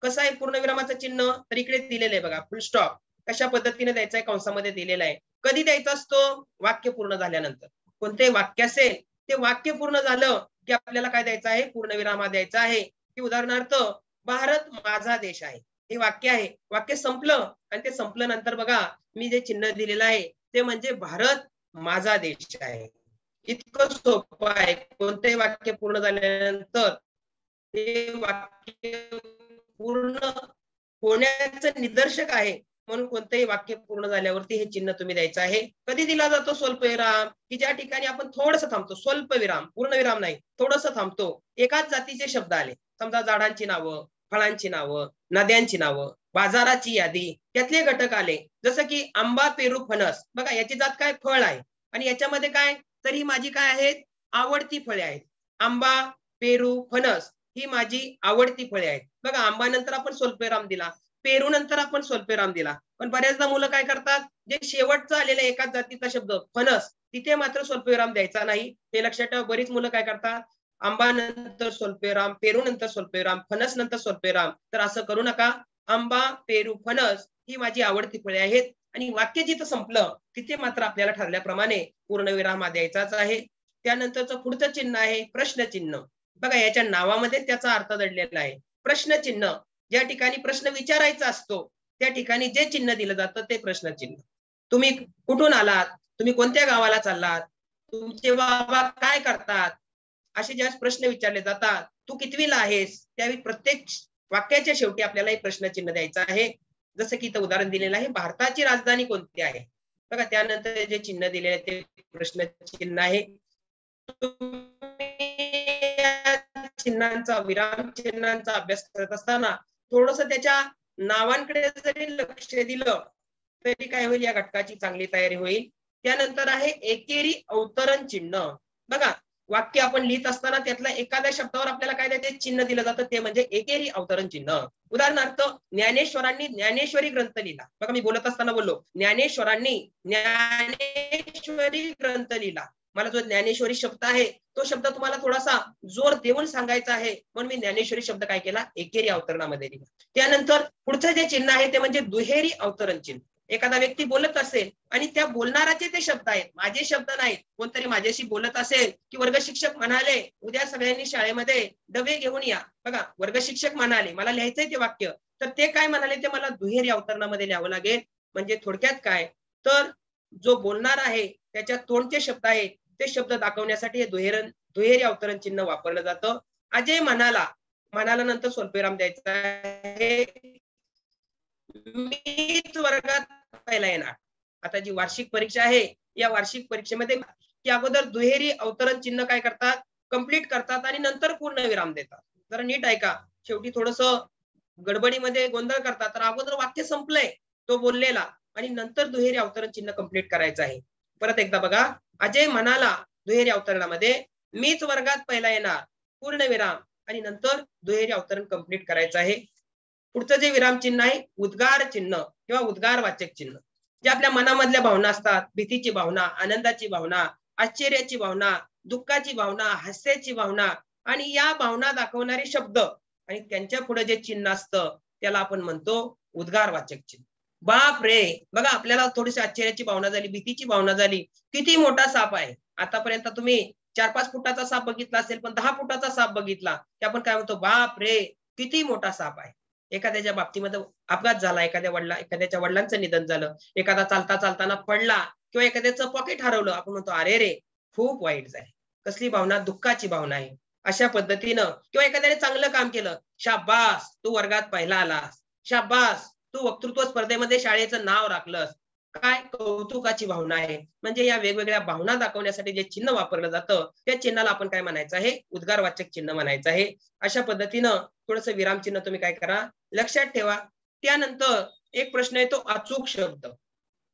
कसं आहे, पूर्ण विरामाचं चिन्ह तर इकडे दिलेलं आहे बघा, फुल स्टॉप कशा पद्धतीने द्यायचा आहे, कंसामध्ये दिलेला आहे. कधी द्यायचा असतो, वाक्य पूर्ण झाल्यानंतर. कोणते वाक्य असेल ते वाक्य पूर्ण झालं की आपल्याला काय द्यायचं आहे, पूर्णविराम द्यायचा आहे. की उदाहरणार्थ भारत माझा देश आहे, हे वाक्य आहे. वाक्य संपलं आणि ते संपल्यानंतर बघा मी जे चिन्ह दिलेलं आहे ते म्हणजे भारत माझा देश आहे. इतकं सोपं आहे. कोणतेही वाक्य पूर्ण झाल्यानंतर ते वाक्य पूर्ण होण्याचं निदर्शक आहे. म्हणून कोणतेही वाक्य पूर्ण झाल्यावरती हे चिन्ह तुम्ही द्यायचं आहे. कधी दिला जातो स्वल्पविराम, की ज्या ठिकाणी आपण थोडंसं थांबतो. स्वल्पविराम, पूर्णविराम नाही, थोडंसं थांबतो. एकाच जातीचे शब्द आले, समजा झाडांची नावं, फळांची नावं, नद्यांची नावं, बाजाराची यादी, त्यातले घटक आले. जसं की आंबा, पेरू, फणस. बघा याची जात काय, फळ आहे. आणि याच्यामध्ये काय, तर ही माझी काय आहेत, आवडती फळे आहेत. आंबा, पेरू, फणस ही माझी आवडती फळे आहेत. बघा आंबा नंतर आपण स्वल्पविराम दिला, पेरू नंतर आपण स्वल्पविराम दिला. पण बऱ्याचदा मुलं काय करतात, जे शेवटचा आलेला एकाच जातीचा शब्द फणस, तिथे मात्र स्वल्पविराम द्यायचा नाही. हे लक्षात ठेवा. बरीच मुलं काय करतात, आंबा नंतर स्वल्पविराम, पेरू नंतर स्वल्पविराम, फणस नंतर स्वल्पविराम. तर असं करू नका. आंबा, पेरू, फणस ही माझी आवडती फळे आहेत आणि वाक्य जिथं संपलं तिथे मात्र आपल्याला ठरल्याप्रमाणे पूर्णविराम द्यायचाच आहे. त्यानंतरचं पुढचं चिन्ह आहे प्रश्नचिन्ह. बघा याच्या नावामध्ये त्याचा अर्थ दडलेला आहे. प्रश्नचिन्ह, ज्या ठिकाणी प्रश्न विचारायचा असतो त्या ठिकाणी जे चिन्ह दिलं जातं ते प्रश्नचिन्ह. तुम्ही कुठून आलात, तुम्ही कोणत्या गावाला चाललात, तुमचे बाबा काय करतात, असे ज्यावेळेस प्रश्न विचारले जातात, तू कितवीला आहेस, त्यावेळी प्रत्येक वाक्याच्या शेवटी आपल्याला एक प्रश्नचिन्ह द्यायचं आहे. जसं की इथं उदाहरण दिलेलं आहे, भारताची राजधानी कोणती आहे. बघा त्यानंतर जे चिन्ह दिलेले आहे ते प्रश्नचिन्ह आहे. चिन्हांचा, विराम चिन्हांचा अभ्यास करत असताना थोडस त्याच्या नावांकडे जरी लक्ष दिलं तरी काय होईल, या घटकाची चांगली तयारी होईल. त्यानंतर आहे एकेरी अवतरण चिन्ह. बघा वाक्य आपण लिहित असताना त्यातल्या एखाद्या शब्दावर आपल्याला काय द्यायचं चिन्ह दिलं जातं, ते म्हणजे एकेरी अवतरण चिन्ह. उदाहरणार्थ ज्ञानेश्वरांनी ज्ञानेश्वरी ग्रंथ लिहिला. बघा मी बोलत असताना बोललो ज्ञानेश्वरांनी ज्ञानेश्वरी ग्रंथ लिहिला. मला जो ज्ञानेश्वरी शब्द आहे तो शब्द तुम्हाला थोडासा जोर देऊन सांगायचा आहे, म्हणून मी ज्ञानेश्वरी शब्द काय केला, एकेरी अवतरणामध्ये लिहिला. त्यानंतर पुढचं जे चिन्ह आहे ते म्हणजे दुहेरी अवतरण चिन्ह. एखादा व्यक्ती बोलत असेल आणि त्या बोलणाराचे ते शब्द आहेत, माझे शब्द नाहीत. कोणतरी माझ्याशी बोलत असेल की वर्ग शिक्षक म्हणाले उद्या सगळ्यांनी शाळेमध्ये डबे घेऊन या. बघा वर्ग शिक्षक म्हणाले, मला लिहायचंय ते वाक्य, तर ते काय म्हणाले ते मला दुहेरी अवतरणामध्ये लिहावं लागेल. म्हणजे थोडक्यात काय, तर जो बोलणार आहे त्याच्या तोंडचे शब्द आहेत ते शब्द दाखवण्यासाठी हे दुहेरी अवतरण चिन्ह वापरलं जातं. अजय म्हणाला, म्हणाला नंतर स्वल्पविराम द्यायचा आहे. मीच वर्गात पहिला येणार. आता जी वार्षिक परीक्षा आहे या वार्षिक परीक्षेमध्ये की अगोदर दुहेरी अवतरण चिन्ह काय करतात, कंप्लीट करतात आणि नंतर पूर्णविराम देतात. जरा नीट ऐका, शेवटी थोडस गडबडीमध्ये गोंधळ करतात. तर अगोदर वाक्य संपलंय तो बोललेला आणि नंतर दुहेरी अवतरण चिन्ह कंप्लीट करायचं आहे. परत एकदा बघा, अजय म्हणाला दुहेरी अवतरणामध्ये, मीच वर्गात पहिला येणार, पूर्णविराम आणि नंतर दुहेरी अवतरण कंप्लीट करायचं आहे. पुढचं जे विराम चिन्ह आहे उद्गार चिन्ह किंवा उद्गार वाचक चिन्ह. जे आपल्या मनामधल्या भावना असतात, भीतीची भावना, आनंदाची भावना, आश्चर्याची भावना, दुःखाची भावना, हास्याची भावना आणि या भावना दाखवणारे शब्द आणि त्यांच्या पुढे जे चिन्ह असतं त्याला आपण म्हणतो उद्गारवाचक चिन्ह. बाप रे, बघा आपल्याला थोडीशी आश्चर्याची भावना झाली, भीतीची भावना झाली. किती मोठा साप आहे. आतापर्यंत तुम्ही 4-5 फुटाचा साप बघितला असेल, पण 10 फुटाचा साप बघितला की आपण काय म्हणतो, बाप रे किती मोठा साप आहे. एखाद्याच्या बाबतीमध्ये अपघात झाला, एखाद्याच्या वडिलांचं निधन झालं, एखादा चालता चालताना पडला किंवा एखाद्याचं पॉकेट हरवलं, आपण म्हणतो अरे रे खूप वाईट झाले. कसली भावना, दुःखाची भावना आहे. अशा पद्धतीनं किंवा एखाद्याने चांगलं काम केलं, शाबास तू वर्गात पहिला आलास, शाबास तू वक्तृत्व स्पर्धेमध्ये शाळेचं नाव राखलंस, काय कौतुकाची भावना आहे. म्हणजे या वेगवेगळ्या भावना दाखवण्यासाठी जे चिन्ह वापरलं जातं त्या चिन्हाला आपण काय म्हणायचं आहे, उद्गारवाचक चिन्ह म्हणायचं आहे. अशा पद्धतीनं थोडस विराम चिन्ह तुम्ही काय करा, लक्षात ठेवा. त्यानंतर एक प्रश्न येतो अचूक शब्द.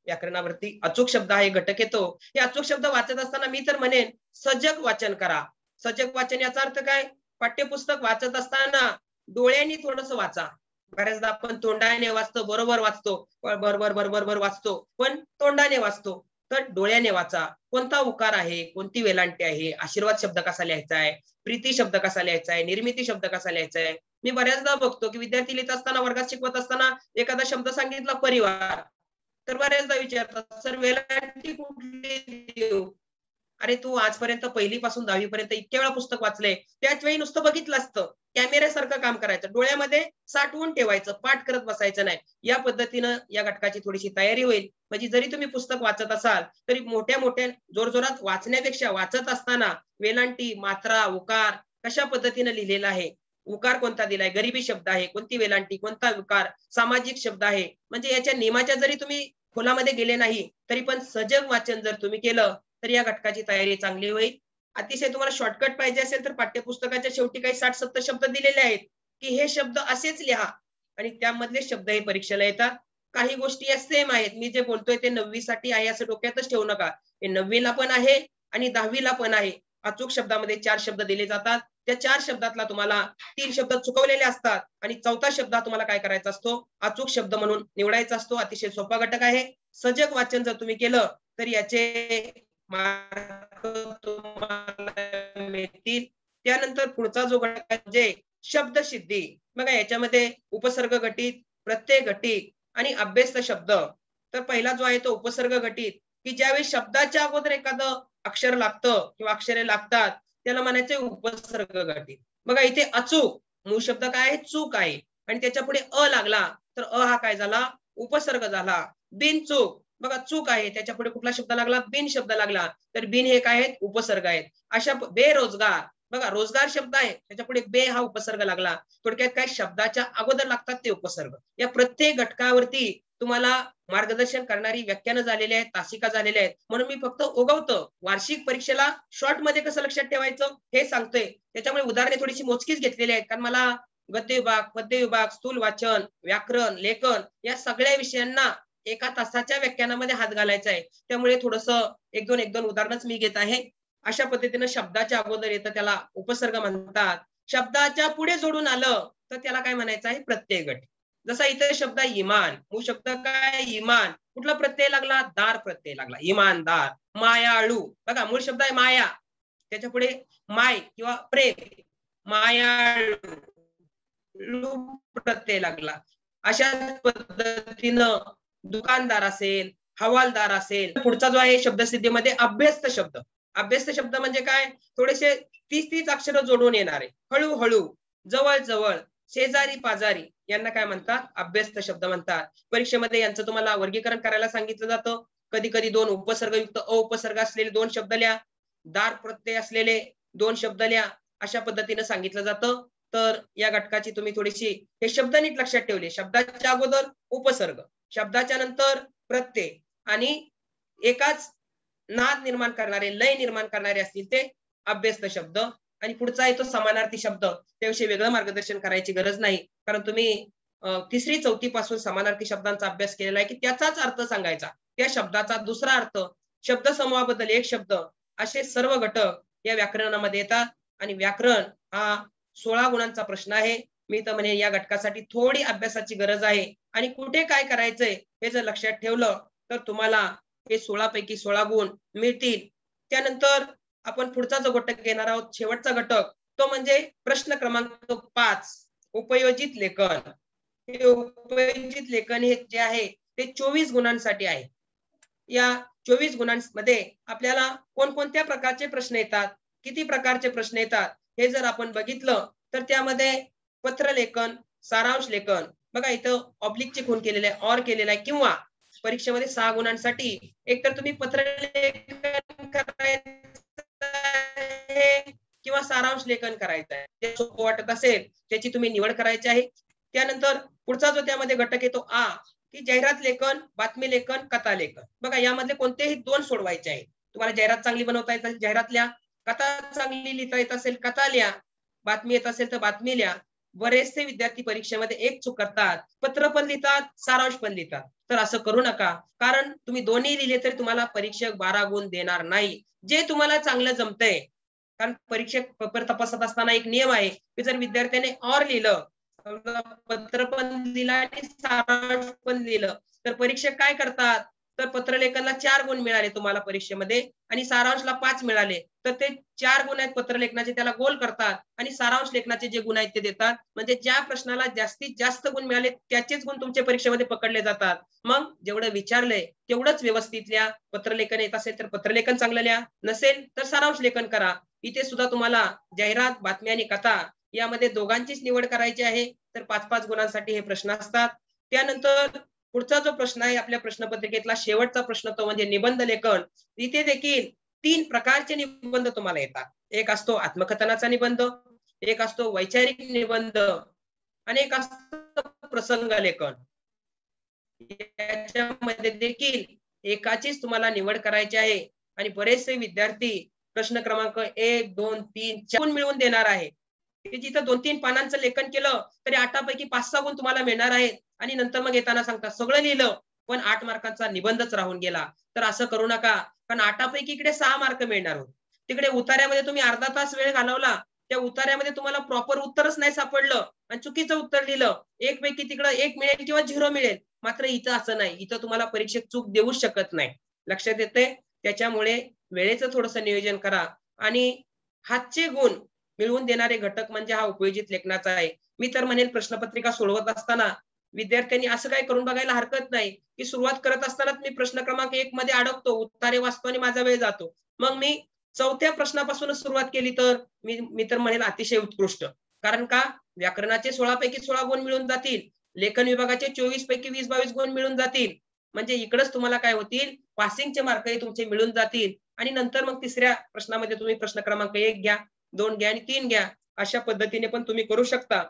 व्याकरणावरती अचूक शब्द हा एक घटक येतो. हे अचूक शब्द वाचत असताना मी तर म्हणेन सजग वाचन करा. सजग वाचन याचा अर्थ काय, पाठ्यपुस्तक वाचत असताना डोळ्यांनी थोडस वाचा. बऱ्याचदा आपण तोंडाने वाचतो, बरोबर वाचतो, बरोबर वाचतो, पण तोंडाने वाचतो. तर डोळ्याने वाचा. कोणता उकार आहे, कोणती वेलांटी आहे, आशीर्वाद शब्द कसा लिहायचा आहे, प्रीती शब्द कसा लिहायचा आहे, निर्मिती शब्द कसा लिहायचा आहे. मी बऱ्याचदा बघतो की विद्यार्थी लिहित असताना, वर्गात शिकवत असताना एखादा शब्द सांगितला परिवार, तर बऱ्याचदा विचारतात सर वेलांटी कुठली देऊ. अरे तू आजपर्यंत 1ली पासून 10वी पर्यंत इतक्या वेळा पुस्तक वाचलंय, त्याच वेळी नुसतं बघितलं असतं. कॅमेऱ्यासारखं काम करायचं, डोळ्यामध्ये साठवून ठेवायचं, पाठ करत बसायचं नाही. या पद्धतीनं या घटकाची थोडीशी तयारी होईल. म्हणजे जरी तुम्ही पुस्तक वाचत असाल तरी मोठ्या मोठ्या जोरजोरात वाचण्यापेक्षा वाचत असताना वेलांटी, मात्रा, उकार कशा पद्धतीने लिहिलेला आहे, उकार कोणता दिलाय, गरिबी शब्द आहे, कोणती वेलांटी, कोणता उकार, सामाजिक शब्द आहे. म्हणजे याच्या नियमाच्या जरी तुम्ही खोलामध्ये गेले नाही तरी पण सजग वाचन जर तुम्ही केलं तर या घटकाची तयारी चांगली होईल. अतिशय तुम्हाला शॉर्टकट पाहिजे असेल तर पाठ्यपुस्तकाच्या शेवटी काही 60-70 शब्द दिलेले आहेत की हे शब्द असेच लिहा आणि त्यामधले शब्द हे परीक्षेला येतात. काही गोष्टी या सेम आहेत. मी जे बोलतोय ते 9वी साठी आहे असं डोक्यातच ठेवू नका. हे 9वी ला पण आहे आणि 10वी ला पण आहे. अचूक शब्दामध्ये 4 शब्द दिले जातात. त्या 4 शब्दातला तुम्हाला 3 शब्द चुकवलेले असतात आणि 4था शब्द तुम्हाला काय करायचा असतो, अचूक शब्द म्हणून निवडायचा असतो. अतिशय सोपा घटक आहे. सजग वाचन जर तुम्ही केलं तर याचे मार्क तुम्हाला मिळतील. त्यानंतर पुढचा जो घटक आहे म्हणजे शब्दसिद्धी. बघा याच्यामध्ये उपसर्ग घटित, प्रत्यय घटित आणि अभ्यस्त शब्द. तर पहिला जो आहे तो उपसर्ग घटित, की ज्यावेळी शब्दाच्या अगोदर एखादं अक्षर लागतं किंवा अक्षरे लागतात त्याला म्हणायचे उपसर्ग घटित. बघा इथे अचूक मूळ शब्द काय आहे, चूक आहे आणि त्याच्या पुढे अ लागला तर अ हा काय झाला, उपसर्ग झाला. बिनचूक, बघा चूक आहे त्याच्या पुढे कुठला शब्द लागला, बिन शब्द लागला तर बिन हे काय आहेत, उपसर्ग आहेत. अशा बेरोजगार, बघा रोजगार शब्द आहे त्याच्या पुढे बे हा उपसर्ग लागला. थोडक्यात काय, शब्दाच्या अगोदर लागतात ते उपसर्ग. या प्रत्येक घटकावरती तुम्हाला मार्गदर्शन करणारी व्याख्यानं झालेली आहेत, तासिका झालेल्या आहेत. म्हणून मी फक्त ओघवतो. वार्षिक परीक्षेला शॉर्ट मध्ये कसं लक्षात ठेवायचं हे सांगतोय. त्याच्यामुळे उदाहरणे थोडीशी मोजकीच घेतलेली आहेत, कारण मला गद्य विभाग, पद्य विभाग, स्थूल वाचन, व्याकरण, लेखन या सगळ्या विषयांना एका तासाच्या व्याख्यानामध्ये हात घालायचा आहे. त्यामुळे थोडस एक दोन उदाहरणच मी घेत आहे. अशा पद्धतीने शब्दाच्या अगोदर येतं त्याला उपसर्ग म्हणतात. शब्दाच्या पुढे जोडून आलं तर त्याला काय म्हणायचं आहे, प्रत्यय गट. जसा इथे शब्द इमान, मूळ शब्द काय इमान, कुठला प्रत्यय लागला, दार प्रत्यय लागला, इमानदार. मायाळू, बघा मूळ शब्द आहे माया, त्याच्या पुढे माय किंवा प्रेम, मायाळू प्रत्यय लागला. अशा पद्धतीनं दुकानदार असेल, हवालदार असेल. पुढचा जो आहे शब्दसिद्धीमध्ये अभ्यस्त शब्द. अभ्यस्त शब्द म्हणजे काय, थोडेसे 30-30 अक्षर जोडून येणारे, हळूहळू, जवळ जवळ, शेजारी पाजारी यांना काय म्हणतात, अभ्यस्त शब्द म्हणतात. परीक्षेमध्ये यांचं तुम्हाला वर्गीकरण करायला सांगितलं जातं. कधी कधी 2 उपसर्गयुक्त उपसर्ग असलेले 2 शब्द लिहा, दार प्रत्यय असलेले 2 शब्द लिहा, अशा पद्धतीने सांगितलं जातं. तर या घटकाची तुम्ही थोडीशी हे शब्द नीट लक्षात ठेवले. शब्दाच्या अगोदर उपसर्ग, शब्दाच्या नंतर प्रत्यय आणि एकाच नाद निर्माण करणारे, लय निर्माण करणारे असतील ते अभ्यस्त शब्द. आणि पुढचा आहे तो समानार्थी शब्द. त्याविषयी वेगळं मार्गदर्शन करायची गरज नाही, कारण तुम्ही 3री-4थी पासून समानार्थी शब्दांचा अभ्यास केलेला आहे की त्याचाच अर्थ सांगायचा, त्या शब्दाचा दुसरा अर्थ, शब्द समूहाबद्दल एक शब्द, असे सर्व घटक या व्याकरणामध्ये येतात. आणि व्याकरण हा 16 गुणांचा प्रश्न आहे. मी तर म्हणे या घटकासाठी थोडी अभ्यासाची गरज आहे. आणि कुठे काय करायचंय हे जर लक्षात ठेवलं तर तुम्हाला हे 16 पैकी 16 गुण मिळतील. त्यानंतर आपण पुढचा जो घटक घेणार आहोत, शेवटचा घटक, तो म्हणजे प्रश्न क्रमांक 5, उपयोजित लेखन. हे उपयोजित लेखन हे जे आहे ते 24 गुणांसाठी आहे. या 24 गुणांमध्ये आपल्याला कोणकोणत्या प्रकारचे प्रश्न येतात, किती प्रकारचे प्रश्न येतात, हे जर आपण बघितलं तर त्यामध्ये पत्रलेखन, सारांश लेखन, बघा इथं ऑब्लिकचे खूण केलेले आहे, ऑर केलेला आहे, किंवा परीक्षेमध्ये 6 गुणांसाठी एकतर तुम्ही पत्रलेखन करायचं आहे किंवा सारांश लेखन करायचं आहे. ते सोपं वाटत असेल त्याची तुम्ही निवड करायची आहे. त्यानंतर पुढचा जो त्यामध्ये घटक येतो आ, की जाहिरात लेखन, बातमी लेखन, कथा लेखन. बघा यामधले कोणतेही 2 सोडवायचे आहे. तुम्हाला जाहिरात चांगली बनवता येत असेल जाहिरात लिहा, कथा चांगली लिहिता येत असेल कथा लिहा, बातमी येत असेल तर बातमी लिहा. बरेचसे विद्यार्थी परीक्षेमध्ये एक चूक करतात, पत्र पण लिहितात, सारांश पण लिहितात. तर असं करू नका, कारण तुम्ही दोन्ही लिहिले तरी तुम्हाला परीक्षक 12 गुण देणार नाही. जे तुम्हाला चांगलं जमतंय, कारण परीक्षक पेपर तपासत असताना एक नियम आहे की जर विद्यार्थ्याने ऑर लिहिलं, पत्र पण लिहिलं आणि सारांश पण लिहिलं, तर परीक्षक काय करतात, तर पत्रलेखनला 4 गुण मिळाले तुम्हाला परीक्षेमध्ये आणि सारांशला 5 मिळाले, तर ते 4 गुण आहेत पत्रलेखनाचे त्याला गोल करतात आणि सारांश लेखनाचे जे गुण आहेत ते देतात. म्हणजे ज्या प्रश्नाला जास्तीत जास्त गुण मिळाले त्याचेच गुण तुमच्या परीक्षेमध्ये पकडले जातात. मग जेवढं विचारलंय तेवढंच व्यवस्थित लिहा. पत्रलेखन येत असेल तर पत्रलेखन चांगलं लिहा, नसेल तर सारांश लेखन करा. इथे सुद्धा तुम्हाला जाहिरात, बातमी आणि कथा यामध्ये दोघांचीच निवड करायची आहे. तर 5-5 गुणांसाठी हे प्रश्न असतात. त्यानंतर पुढचा जो प्रश्न आहे आपल्या प्रश्नपत्रिकेतला शेवटचा प्रश्न तो म्हणजे निबंध लेखन. इथे देखील 3 प्रकारचे निबंध तुम्हाला येतात. एक असतो आत्मकथनाचा निबंध, एक असतो वैचारिक निबंध आणि एक असतो प्रसंग लेखन. याच्यामध्ये देखील एकाचीच तुम्हाला निवड करायची आहे आणि बरेचसे विद्यार्थी प्रश्न क्रमांक 1, 2, 3, 4 मिळवून देणार आहे. जिथं 2-3 पानांचं लेखन केलं तरी 8 पैकी 5-6 गुण तुम्हाला मिळणार आहेत आणि नंतर मग येताना सांगतात सगळं लिहिलं पण 8 मार्कांचा निबंधच राहून गेला. तर असं करू नका, कारण 8 पैकी इकडे 6 मार्क मिळणार होते. तिकडे उतार्यामध्ये तुम्ही अर्धा तास वेळ घालवला, त्या उतार्यामध्ये तुम्हाला प्रॉपर उत्तरच नाही सापडलं आणि चुकीचं उत्तर लिहिलं, 1 पैकी तिकडं 1 मिळेल किंवा 0 मिळेल. मात्र इथं असं नाही, इथं तुम्हाला परीक्षेत चूक देऊ शकत नाही. लक्षात येते? त्याच्यामुळे वेळेचं थोडंसं नियोजन करा आणि हातचे गुण मिळवून देणारे घटक म्हणजे हा उपयोजित लेखनाचा आहे. मी तर म्हणेल प्रश्नपत्रिका सोडवत असताना विद्यार्थ्यांनी असं काही करून बघायला हरकत नाही की सुरुवात करत असतानाच मी प्रश्न क्रमांक 1 मध्ये अडकतो, उत्तरे वाचतो आणि माझा वेळ जातो. मग मी 4थ्या प्रश्नापासूनच सुरुवात केली तर मी तर म्हणेल अतिशय उत्कृष्ट. कारण का व्याकरणाचे 16 पैकी 16 गुण मिळून जातील, लेखन विभागाचे 24 पैकी 20-22 गुण मिळून जातील. म्हणजे इकडच तुम्हाला काय होतील, पासिंगचे मार्कही तुमचे मिळून जातील आणि नंतर मग 3ऱ्या प्रश्नामध्ये तुम्ही प्रश्न क्रमांक 1 घ्या, 2 घ्या आणि 3 घ्या. अशा पद्धतीने पण तुम्ही करू शकता.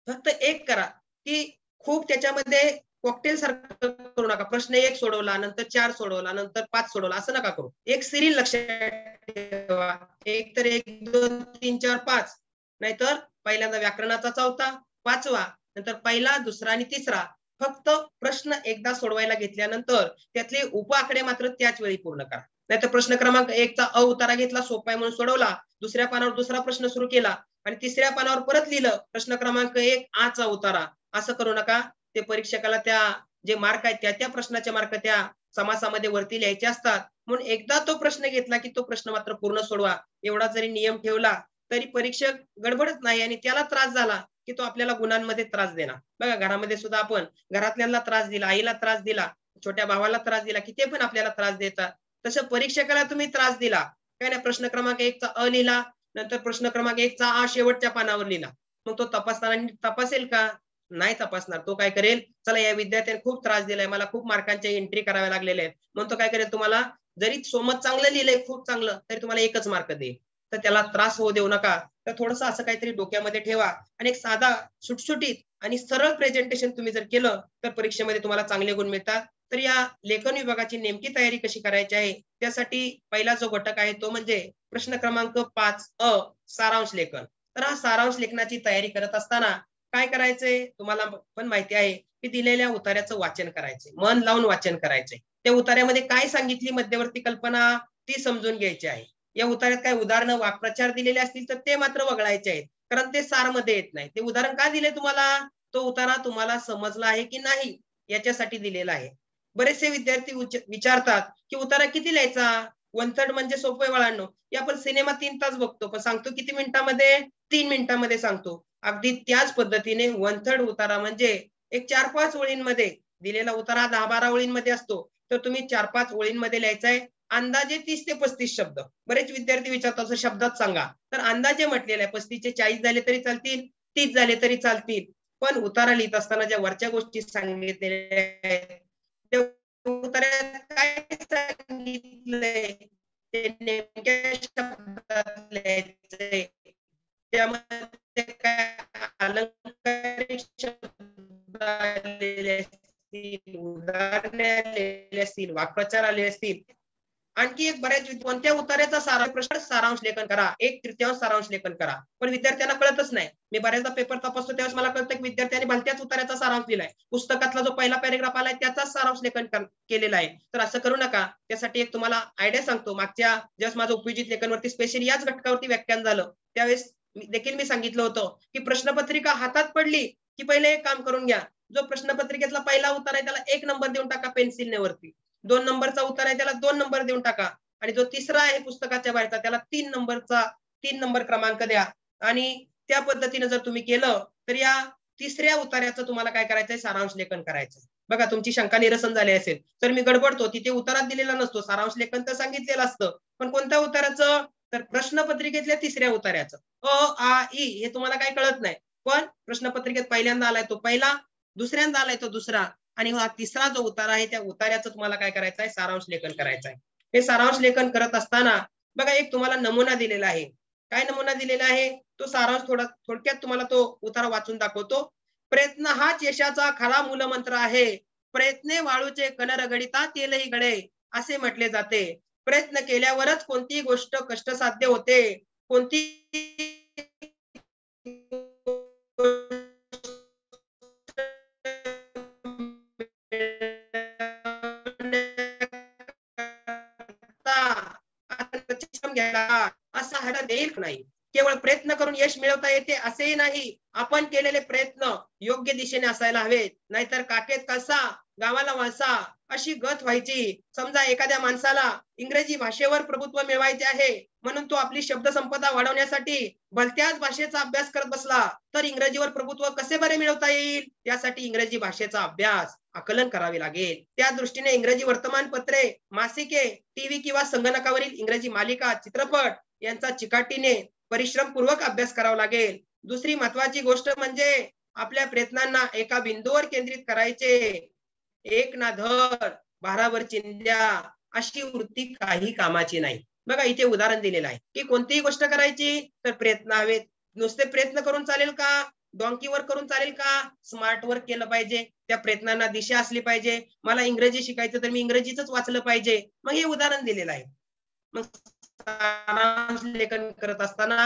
फक्त एक करा की खूप त्याच्यामध्ये कॉकटेल सारखं करू नका. प्रश्न 1 सोडवला, नंतर 4 सोडवला, नंतर 5 सोडवला, असं नका करू. एक सिरीज लक्षात ठेवा. एक तर 1, 2, 3, 4, 5. नाहीतर पहिल्यांदा व्याकरणाचा 4था, 5वा, नंतर पहिला, दुसरा आणि तिसरा. फक्त प्रश्न एकदा सोडवायला घेतल्यानंतर त्यातले उपआकडे मात्र त्याच वेळी पूर्ण करा. नाहीतर प्रश्न क्रमांक 1 चा अ उतारा घेतला, सोपा आहे म्हणून सोडवला, दुसऱ्या पानावर दुसरा प्रश्न सुरू केला आणि तिसऱ्या पानावर परत लिहिलं प्रश्न क्रमांक 1 आ चा उतारा. असं करू नका. ते परीक्षकाला त्या जे मार्क आहेत त्या प्रश्नाचे मार्क त्या समासामध्ये वरती लिहायचे असतात. म्हणून एकदा तो प्रश्न घेतला की तो प्रश्न मात्र पूर्ण सोडवा. एवढा जरी नियम ठेवला तरी परीक्षक गडबडत नाही आणि त्याला त्रास झाला की तो आपल्याला गुणांमध्ये त्रास देणार. बघा घरामध्ये सुद्धा आपण घरातल्यांना त्रास दिला, आईला त्रास दिला, छोट्या भावाला त्रास दिला की ते पण आपल्याला त्रास देतात. तसं परीक्षकाला तुम्ही त्रास दिला, काय नाही, प्रश्न क्रमांक 1 चा अ लिहिला, नंतर प्रश्न क्रमांक 1 चा आ शेवटच्या पानावर लिहिला, मग तो तपासताना तपासेल का? नाही तपासणार. तो काय करेल, चला या विद्यार्थ्याने खूप त्रास दिलाय, मला खूप मार्कांच्या एंट्री कराव्या लागलेल्या आहेत, मग तो काय करेल, तुम्हाला जरी सोमत चांगलं लिहिलंय, खूप चांगलं, तरी तुम्हाला 1च मार्क देईल. तर त्याला त्रास होऊ देऊ नका. तर थोडंसं असं काहीतरी डोक्यामध्ये ठेवा आणि एक साधा सुटसुटीत आणि सरळ प्रेझेंटेशन तुम्ही जर केलं तर परीक्षेमध्ये तुम्हाला चांगले गुण मिळतात. तर या लेखन विभागाची नेमकी तयारी कशी करायची आहे त्यासाठी पहिला जो घटक आहे तो म्हणजे प्रश्न क्रमांक 5 अ सारांश लेखन. तर हा सारांश लेखनाची तयारी करत असताना काय करायचंय, तुम्हाला पण माहिती आहे की दिलेल्या उतार्याचं वाचन करायचंय, मन लावून वाचन करायचंय. त्या उतार्यामध्ये काय सांगितली मध्यवर्ती कल्पना ती समजून घ्यायची आहे. या उतार्यात काय उदाहरणं वाक्प्रचार दिलेले असतील तर ते मात्र वगळायचे आहेत, कारण ते सार मध्ये येत नाही. ते उदाहरण का दिले तुम्हाला, तो उतारा तुम्हाला समजला आहे की नाही याच्यासाठी दिलेला आहे. बरेचसे विद्यार्थी विचारतात की उतारा किती लिहायचा, 1/3 म्हणजे सोपे बाळांनो, की आपण सिनेमा 3 तास बघतो, पण सांगतो किती मिनिटामध्ये? 3 मिनिटामध्ये सांगतो. अगदी त्याच पद्धतीने 1/3 उतारा म्हणजे एक 4-5 ओळींमध्ये दिलेला उतारा 10-12 ओळींमध्ये असतो, तर तुम्ही 4-5 ओळींमध्ये लिहायचा आहे. अंदाजे 30 ते 35 शब्द. बरेच विद्यार्थी विचारतात असं शब्दात सांगा, तर अंदाजे म्हटलेलं आहे. 35 चे 40 झाले तरी चालतील, 30 झाले तरी चालतील. पण उतारा लिहित असताना ज्या वरच्या गोष्टी सांगितलेल्या आहेत, त्या उतार्यात काय सांगितलंय ते नेमक्या शब्दात लिहायचंय. त्यामध्ये काय अलंकारिक शब्द आलेले असतील, उदाहरणे आलेली असतील, वाक्प्रचार आले असतील. आणखी एक बऱ्याच कोणत्या उतार्याचा सारांश लेखन करा, 1/3 सारांश लेखन करा. पण विद्यार्थ्यांना कळतच नाही. मी बऱ्याचदा पेपर तपासतो त्यावेळेस मला कळतं की विद्यार्थ्यांनी भलत्याच उतार्याचा सारांश दिलाय. पुस्तकातला जो पहिला पॅरेग्राफ आलाय त्याचाच सारांश लेखन केलेला आहे. तर असं करू नका. त्यासाठी एक तुम्हाला आयडिया सांगतो. मागच्या ज्यावेळेस माझं उपयोजित लेखनवरती स्पेशली याच घटकावरती व्याख्यान झालं, त्यावेळेस देखील मी सांगितलं होतं की प्रश्नपत्रिका हातात पडली की पहिले एक काम करून घ्या. जो प्रश्नपत्रिकेतला पहिला उतार आहे त्याला 1 नंबर देऊन टाका पेन्सिलने वरती. 2 नंबरचा उतार आहे त्याला 2 नंबर देऊन टाका आणि जो तिसरा आहे पुस्तकाच्या बाहेरचा त्याला 3 नंबर क्रमांक द्या. आणि त्या पद्धतीने जर तुम्ही केलं तर या तिसऱ्या उतार्याचं तुम्हाला काय करायचंय? सारांश लेखन करायचं. बघा तुमची शंका निरसन झाली असेल, तर मी गडबडतो तिथे उतारात दिलेला नसतो, सारांश लेखन तर सांगितलेलं असतं. पण कोणत्या उताराचं? तर प्रश्नपत्रिकेतल्या तिसऱ्या उतार्याचं. अ, आ, इ हे तुम्हाला काही कळत नाही, पण प्रश्नपत्रिकेत पहिल्यांदा आलाय तो पहिला, दुसऱ्यांदा आलाय तो दुसरा आणि हा तिसरा जो उतारा आहे त्या उतार्याचं तुम्हाला काय करायचं आहे? सारांश लेखन करायचं आहे. हे सारांश लेखन करत असताना बघा एक तुम्हाला नमुना दिलेला आहे. काय नमुना दिलेला आहे? तो सारांश थोडक्यात तुम्हाला तो उतारा वाचून दाखवतो. प्रयत्न हाच यशाचा खरा मूलमंत्र आहे. प्रयत्ने वाळूचे कण रगडिता तेलही गळे असे म्हटले जाते. प्रयत्न केल्यावरच कोणतीही गोष्ट कष्टसाध्य होते. कोणती असा हरा देईल नाही. केवळ प्रयत्न करून यश मिळवता येते असेही नाही. आपण केलेले प्रयत्न योग्य दिशेने असायला हवेत, नाहीतर काखेत कळसा गावाला वळसा अशी गत व्हायची. समजा एखाद्या माणसाला इंग्रजी भाषेवर प्रभुत्व मिळवायचे आहे, म्हणून तो आपली शब्दसंपदा वाढवण्यासाठी भलत्याच भाषेचा अभ्यास करत बसला, तर इंग्रजीवर प्रभुत्व कसे बरे मिळवता येईल? त्यासाठी इंग्रजी भाषेचा अभ्यास आकलन करावे लागेल. त्या दृष्टीने इंग्रजी वर्तमानपत्रे, मासिके, टीव्ही किंवा संगणकावरील इंग्रजी मालिका, चित्रपट यांचा चिकाटीने परिश्रमपूर्वक अभ्यास करावा लागेल. दुसरी महत्वाची गोष्ट म्हणजे आपल्या प्रयत्नांना एका बिंदूवर केंद्रित करायचे. एक ना धड भारावर चिंध्या अशी वृत्ती काही कामाची नाही. बघा इथे उदाहरण दिलेलं आहे की कोणतीही गोष्ट करायची तर प्रयत्न हवेत. नुसते प्रयत्न करून चालेल का? डॉंकीवर करून चालेल का? स्मार्ट वर्क केलं पाहिजे. त्या प्रयत्नांना दिशा असली पाहिजे. मला इंग्रजी शिकायचं तर मी इंग्रजीच वाचलं पाहिजे. मग हे उदाहरण दिलेलं आहे. मग सारांश लेखन करत असताना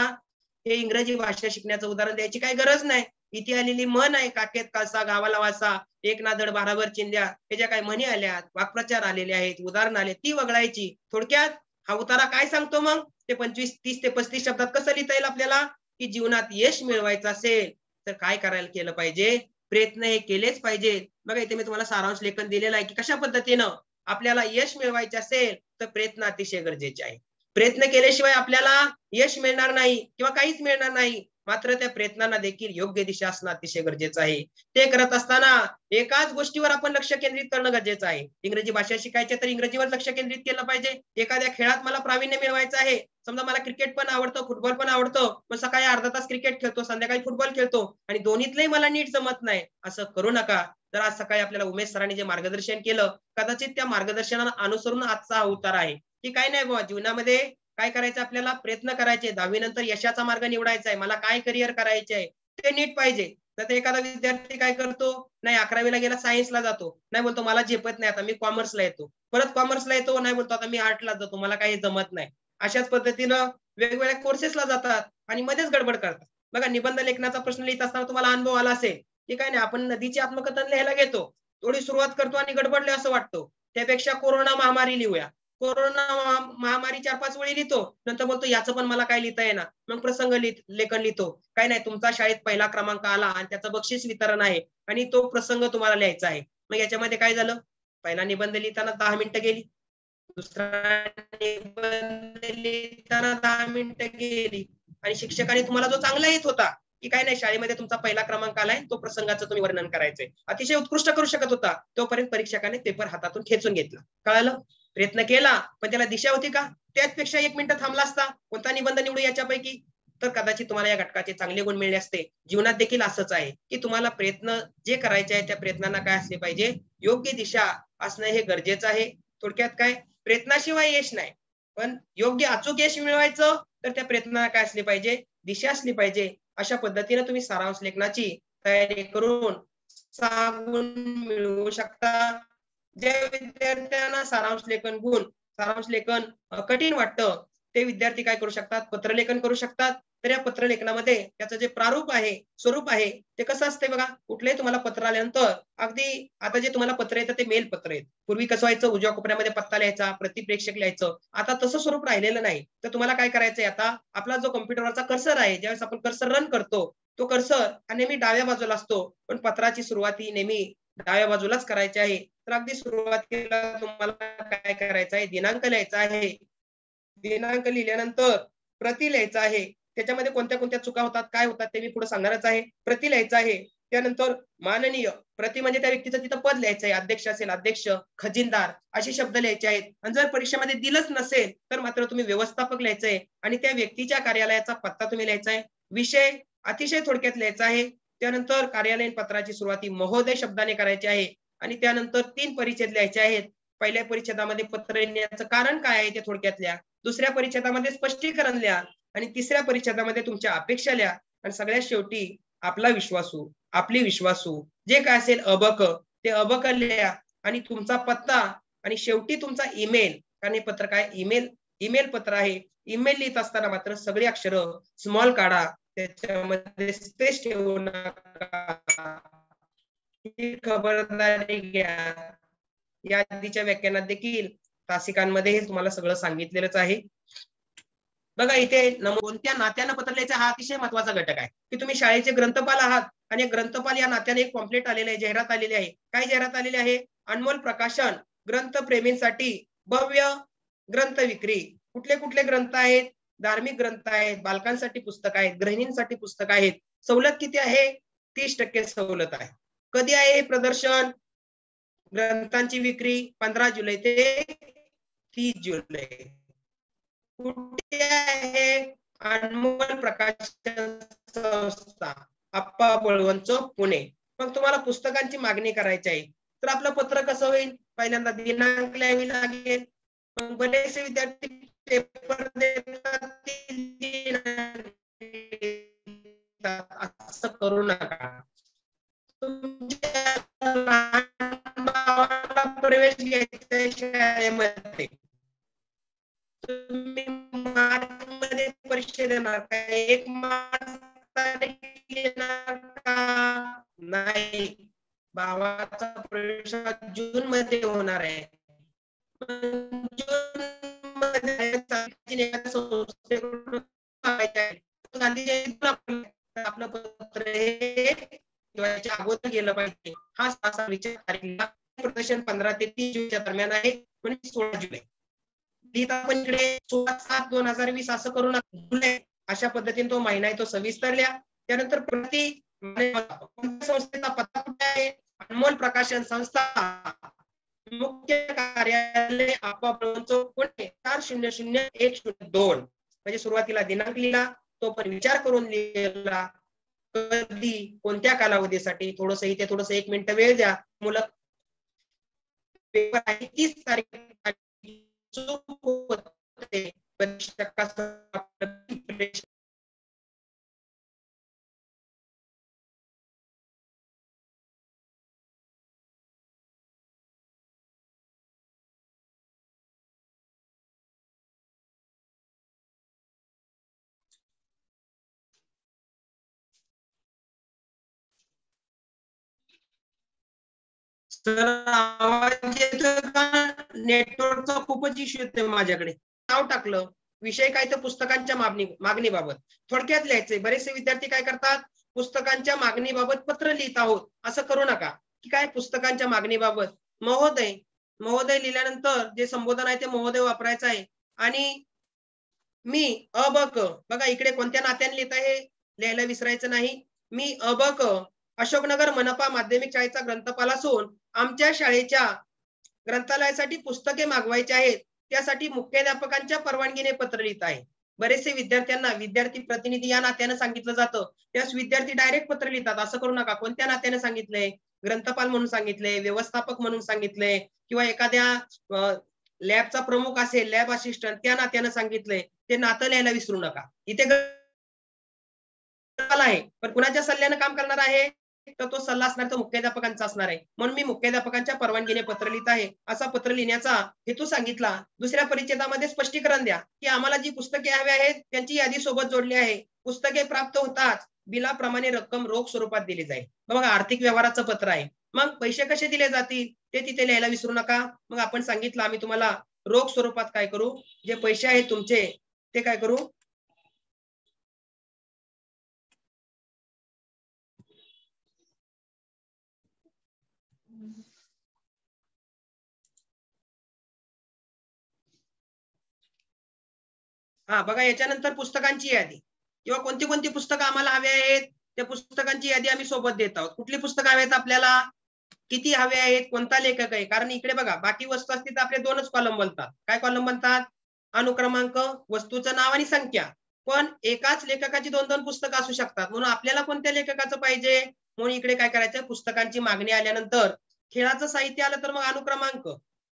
हे इंग्रजी भाषा शिकण्याचं उदाहरण द्यायची काही गरज नाही. इथे आलेली म्हण आहे, काखेत कळसा गावाला वासा, एक ना धड भाराभर चिंध्या, हे ज्या काही म्हणी आल्यात, वाक्प्रचार आलेले आहेत, उदाहरण आले, ती वगळायची. थोडक्यात हा उतारा काय सांगतो मग? ते 25, 30 ते 35 शब्दात कसं लिहिता येईल आपल्याला? की जीवनात यश मिळवायचं असेल तर काय करायला केलं पाहिजे? प्रयत्न हे केलेच पाहिजेत. बघा इथे मी तुम्हाला सारांश लेखन दिलेलं आहे की कशा पद्धतीनं आपल्याला यश मिळवायचे असेल तर प्रयत्न अतिशय गरजेचे आहे. प्रयत्न केल्याशिवाय आपल्याला यश मिळणार नाही किंवा काहीच मिळणार नाही. मात्र त्या प्रयत्नांना देखील योग्य दिशा असणं अतिशय गरजेचं आहे. ते करत असताना एकाच गोष्टीवर आपण लक्ष केंद्रित करणं गरजेचं आहे. इंग्रजी भाषा शिकायची तर इंग्रजीवर लक्ष केंद्रित केलं पाहिजे. एखाद्या खेळात मला प्रावीण्य मिळवायचं आहे, समजा मला क्रिकेट पण आवडतं, फुटबॉल पण आवडतं, मग सकाळी अर्धा तास क्रिकेट खेळतो, संध्याकाळी फुटबॉल खेळतो आणि दोन्हीतलंही मला नीट जमत नाही, असं करू नका. तर आज सकाळी आपल्याला उमेश सरांनी जे मार्गदर्शन केलं, कदाचित त्या मार्गदर्शनाला अनुसरून आजचा हा उतारा आहे की काय नाही बाबा, जीवनामध्ये काय करायचं आपल्याला? प्रयत्न करायचे. 10वी नंतर यशाचा मार्ग निवडायचा आहे. मला काय करिअर करायचे आहे ते नीट पाहिजे. तर एखादा विद्यार्थी काय करतो? नाही 11वीला गेला सायन्सला जातो, नाही बोलतो मला झेपत नाही, आता मी कॉमर्सला येतो. परत कॉमर्सला येतो, नाही बोलतो आता मी आर्टला जातो, मला काही जमत नाही. अशाच पद्धतीनं वेगवेगळ्या कोर्सेसला जातात आणि मध्येच गडबड करतात. बघा निबंध लेखनाचा प्रश्न लिहित असताना तुम्हाला अनुभव आला असेल की काय नाही, आपण नदीचे आत्मकथन लिहायला घेतो, थोडी सुरुवात करतो आणि गडबडले असं वाटतो. त्यापेक्षा कोरोना महामारी लिहूया. कोरोना महामारी 4-5 वेळी लिहितो, नंतर बोलतो याचं पण मला काय लिहिता येणार, मग प्रसंग लेखन लिहितो. काय नाही, तुमचा शाळेत पहिला क्रमांक आला आणि त्याचं बक्षीस वितरण आहे आणि तो प्रसंग तुम्हाला लिहायचा आहे. मग याच्यामध्ये काय झालं? पहिला निबंध लिहिताना 10 मिनिटं गेली, दुसरा निबंध लिहिताना 10 मिनिटं गेली आणि शिक्षकाने तुम्हाला जो चांगला येत होता की काय नाही शाळेमध्ये तुमचा पहिला क्रमांक आलाय तो प्रसंगाचं तुम्ही वर्णन करायचंय अतिशय उत्कृष्ट करू शकत होता तोपर्यंत परीक्षकाने पेपर हातातून खेचून घेतला कळालं प्रयत्न केला पण त्याला दिशा होती का त्याचपेक्षा 1 मिनिट थांबला असता कोणता निबंध निवडू याच्यापैकी तर कदाचित तुम्हाला या घटकाचे चांगले गुण मिळले असते जीवनात देखील असंच आहे की तुम्हाला प्रयत्न जे करायचे आहे त्या प्रयत्नांना काय असले पाहिजे योग्य दिशा असणं हे गरजेचं आहे थोडक्यात काय प्रयत्नाशिवाय यश नाही पण योग्य अचूक यश मिळवायचं तर त्या प्रयत्नांना काय असली पाहिजे दिशा असली पाहिजे अशा पद्धतीने तुम्ही सारांश लेखनाची तयारी करून 6 गुण मिळवू शकता ज्या विद्यार्थ्यांना सारांश लेखन कठीण वाटतं ते विद्यार्थी काय करू शकतात पत्रलेखन करू शकतात तर या पत्रलेखनामध्ये त्याचं जे प्रारूप आहे स्वरूप आहे ते कसं असते बघा कुठलंही तुम्हाला पत्र आल्यानंतर अगदी आता जे तुम्हाला पत्र येतं ते मेल पत्र आहेत पूर्वी कसं व्हायचं उजव्या कोपऱ्यामध्ये पत्ता लिहायचा प्रतिप्रेक्षक लिहायचं आता तसं स्वरूप राहिलेलं नाही तर तुम्हाला काय करायचंय आता आपला जो कॉम्प्युटरवरचा कर्सर आहे ज्यावेळेस आपण कर्सर रन करतो तो कर्सर हा नेहमी डाव्या बाजूला असतो पण पत्राची सुरुवाती नेहमी डाव्या बाजूलाच करायची आहे तर अगदी सुरुवातीला तुम्हाला काय करायचं आहे दिनांक लिहायचा आहे दिनांक लिहिल्यानंतर प्रति लिहायचा आहे त्याच्यामध्ये कोणत्या कोणत्या चुका होतात काय होतात ते मी पुढे सांगणारच आहे प्रति लिहायचं आहे त्यानंतर माननीय प्रति म्हणजे त्या व्यक्तीचं तिथं पद लिहायचं आहे अध्यक्ष असेल अध्यक्ष खजिनदार असे शब्द लिहायचे आहेत आणि जर परीक्षेमध्ये दिलंच नसेल तर मात्र तुम्ही व्यवस्थापक लिहायचंय आणि त्या व्यक्तीच्या कार्यालयाचा पत्ता तुम्ही लिहायचा आहे विषय अतिशय थोडक्यात लिहायचा आहे त्यानंतर कार्यालयीन पत्राची सुरुवाती महोदय शब्दाने करायची आहे आणि त्यानंतर 3 परिच्छेद लिहायचे आहेत पहिल्या परिच्छेदामध्ये पत्र लिहिण्याचं कारण काय आहे ते थोडक्यात लिहा दुसऱ्या परिच्छेदामध्ये स्पष्टीकरण लिहा आणि तिसऱ्या परिच्छेदामध्ये तुमच्या अपेक्षा लिहा आणि सगळ्यात शेवटी आपला विश्वासू आपली विश्वासू जे काय असेल अबक ते अबक लिहा आणि तुमचा पत्ता आणि शेवटी तुमचा ईमेल कारण हे पत्र काय ईमेल पत्र आहे ईमेल लिहित असताना मात्र सगळी अक्षरं स्मॉल काढा त्याच्यामध्ये स्पेस ठेवू नका ही खबरदारी घ्या या आधीच्या व्याख्यानात देखील तासिकांमध्ये हे तुम्हाला सगळं सांगितलेलंच आहे बघा इथे कोणत्या नात्यानं पत्र लिहायचं हा अतिशय महत्वाचा घटक आहे की तुम्ही शाळेचे ग्रंथपाल आहात आणि ग्रंथपाल या नात्याने एक पॉम्पलेट आलेले आहे जाहिरात आलेली आहे काय जाहिरात आलेली आहे अनमोल प्रकाशन ग्रंथप्रेमींसाठी भव्य ग्रंथ विक्री कुठले कुठले ग्रंथ आहेत धार्मिक ग्रंथ आहेत बालकांसाठी पुस्तक आहेत गृहिणींसाठी पुस्तक आहेत सवलत किती आहे 30% सवलत आहे कधी आहे हे प्रदर्शन ग्रंथांची विक्री 15 जुलै ते 30 जुलै कुठे आहे अनमोल प्रकाशन संस्था आप्पा बळवंत पुणे मग तुम्हाला पुस्तकांची मागणी करायची आहे तर आपलं पत्र कसं होईल पहिल्यांदा दिनांक लिहावी लागेल मग बरेचसे विद्यार्थी पेपर देतात असं करू नका तुमच्या प्रवेश घ्यायचा शाळेमध्ये तुम्ही मार्च मध्ये परीक्षा देणार का 1 मार्च येणार का नाही भावाचा प्रवेश जून मध्ये होणार आहे जून मध्ये गांधी जयंती आपलं पत्र हे अगोदर गेलं पाहिजे हा तारीखला प्रदर्शन 15 ते 30 जूनच्या दरम्यान आहे म्हणजे 16 जुलै लिहित आपण इकडे 16/7/2020 असं करू नका अशा पद्धतीने तो महिना आहे तो सविस्तर लिहा त्यानंतर प्रति संस्थेचा पत्ता कुठे आहे अनमोल प्रकाशन संस्था मुख्य कार्यालय आप्पा बळवंत पुणे 400102 म्हणजे सुरुवातीला दिनांक लिहिला तो पण विचार करून लिहिला कधी कोणत्या कालावधीसाठी थोडस इथे थोडस 1 मिनिट वेळ द्या मुलं पेपर आहे 30 तारीख तर आवाज येतो का नेटवर्कचा खूपच इश्यू येतोय माझ्याकडे नाव टाकलं विषय काय तर पुस्तकांच्या मागणीबाबत थोडक्यात लिहायचंय बरेचसे विद्यार्थी काय करतात पुस्तकांच्या मागणीबाबत पत्र लिहित आहोत असं करू नका की काय पुस्तकांच्या मागणीबाबत महोदय महोदय लिहिल्यानंतर जे संबोधन आहे ते महोदय वापरायचं आहे. आणि मी अबक, बघा इकडे कोणत्या नात्याने लिहित आहे लिहायला विसरायचं नाही. मी अबक अशोकनगर मनपा माध्यमिक शाळेचा ग्रंथपाल असून आमच्या शाळेच्या ग्रंथालयासाठी पुस्तके मागवायची आहेत. त्यासाठी मुख्याध्यापकांच्या परवानगीने पत्र लिहित आहे. बरेचसे विद्यार्थ्यांना विद्यार्थी प्रतिनिधी या नात्याने सांगितलं जातं, त्यास विद्यार्थी डायरेक्ट पत्र लिहितात. असं करू नका. कोणत्या नात्याने सांगितलंय? ग्रंथपाल म्हणून सांगितलंय, व्यवस्थापक म्हणून सांगितलंय, किंवा एखाद्या लॅबचा प्रमुख असेल, लॅब असिस्टंट, त्या नात्याने सांगितलंय. ते नातं लिहायला विसरू नका. इथे आहे पण कुणाच्या सल्ल्याने काम करणार आहे, तर तो सल्ला असणार तो मुख्याध्यापकांचा असणार आहे. म्हणून मी मुख्याध्यापकांच्या परवानगीने पत्र लिहित आहे, असा पत्र लिहिण्याचा हेतू सांगितला. दुसऱ्या परिच्छेदामध्ये स्पष्टीकरण द्या की आम्हाला जी पुस्तके हवी आहेत त्यांची यादी सोबत जोडली आहे. पुस्तके प्राप्त होताच बिलाप्रमाणे रक्कम रोख स्वरूपात दिली जाईल. बघा आर्थिक व्यवहाराचं पत्र आहे. मग पैसे कसे दिले जातील ते तिथे लिहायला विसरू नका. मग आपण सांगितलं आम्ही तुम्हाला रोख स्वरूपात काय करू, जे पैसे आहेत तुमचे ते काय करू, हा बघा याच्यानंतर पुस्तकांची यादी किंवा कोणती कोणती पुस्तकं आम्हाला हवी आहेत त्या पुस्तकांची यादी आम्ही सोबत देत आहोत. कुठली पुस्तकं हवी आहेत आपल्याला, किती हवे आहेत, कोणता लेखक आहे. कारण इकडे बघा बाकी वस्तू असतील तर आपले दोनच कॉलम बनतात. काय कॉलम बनतात? अनुक्रमांक, वस्तूचं नाव आणि संख्या. पण एकाच लेखकाची दोन दोन पुस्तकं असू शकतात. म्हणून आपल्याला कोणत्या लेखकाचं पाहिजे, म्हणून इकडे काय करायचं, पुस्तकांची मागणी आल्यानंतर खेळाचं साहित्य आलं तर मग अनुक्रमांक,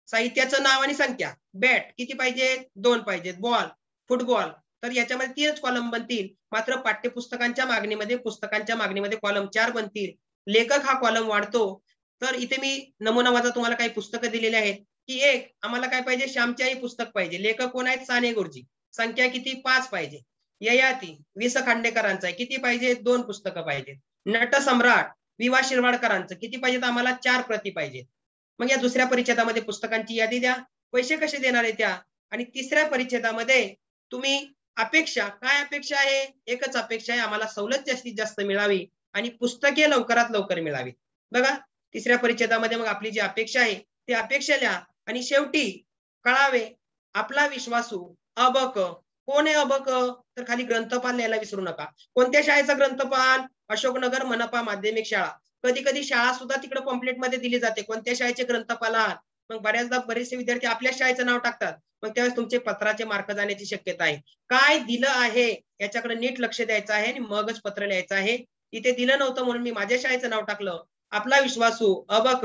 साहित्याचं नाव आणि संख्या. बॅट किती पाहिजे, 2 पाहिजेत. बॉल, फुटबॉल, तर याच्यामध्ये 3च कॉलम बनतील. मात्र पाठ्यपुस्तकांच्या मागणीमध्ये पुस्तकांच्या मागणीमध्ये कॉलम 4 बनतील. लेखक हा कॉलम वाढतो. तर इथे मी नमुना वजा तुम्हाला काही पुस्तकं दिलेली आहेत की एक आम्हाला काय पाहिजे, श्यामची आई पुस्तक पाहिजे. लेखक कोण आहेत, साने गुरुजी. संख्या किती, 5 पाहिजे. ययाती वि स खांडेकरांचा आहे, किती पाहिजे, 2 पुस्तकं पाहिजेत. नटसम्राट वि.वा. शिरवाडकरांचं किती पाहिजेत, आम्हाला 4 प्रती पाहिजेत. मग या दुसऱ्या परिच्छेदामध्ये पुस्तकांची यादी द्या. पैसे कसे देणार आहे त्या. आणि तिसऱ्या परिच्छेदामध्ये तुम्ही अपेक्षा, काय अपेक्षा आहे, एकच अपेक्षा आहे, आम्हाला सवलत जास्तीत जास्त मिळावी आणि पुस्तके लवकरात लवकर मिळावी. बघा तिसऱ्या परिच्छेदामध्ये मग आपली जी अपेक्षा आहे ती अपेक्षा लिहा. आणि शेवटी कळावे आपला विश्वासू अबक. कोण आहे अबक, तर खाली ग्रंथपाल लिहायला विसरू नका. कोणत्या शाळेचा ग्रंथपाल, अशोकनगर मनपा माध्यमिक शाळा. कधी कधी शाळा सुद्धा तिकडे पॉम्पलेट मध्ये दिली जाते, कोणत्या शाळेचे ग्रंथपाल आहात. मग बऱ्याचदा बरेचसे विद्यार्थी आपल्या शाळेचं नाव टाकतात, मग त्यावेळेस तुमचे पत्राचे मार्क जाण्याची शक्यता आहे. काय दिलं आहे याच्याकडे नीट लक्ष द्यायचं आहे आणि मगच पत्र लिहायचं आहे. इथे दिलं नव्हतं म्हणून मी माझ्या शाळेचं नाव टाकलं. आपला विश्वासू अबक,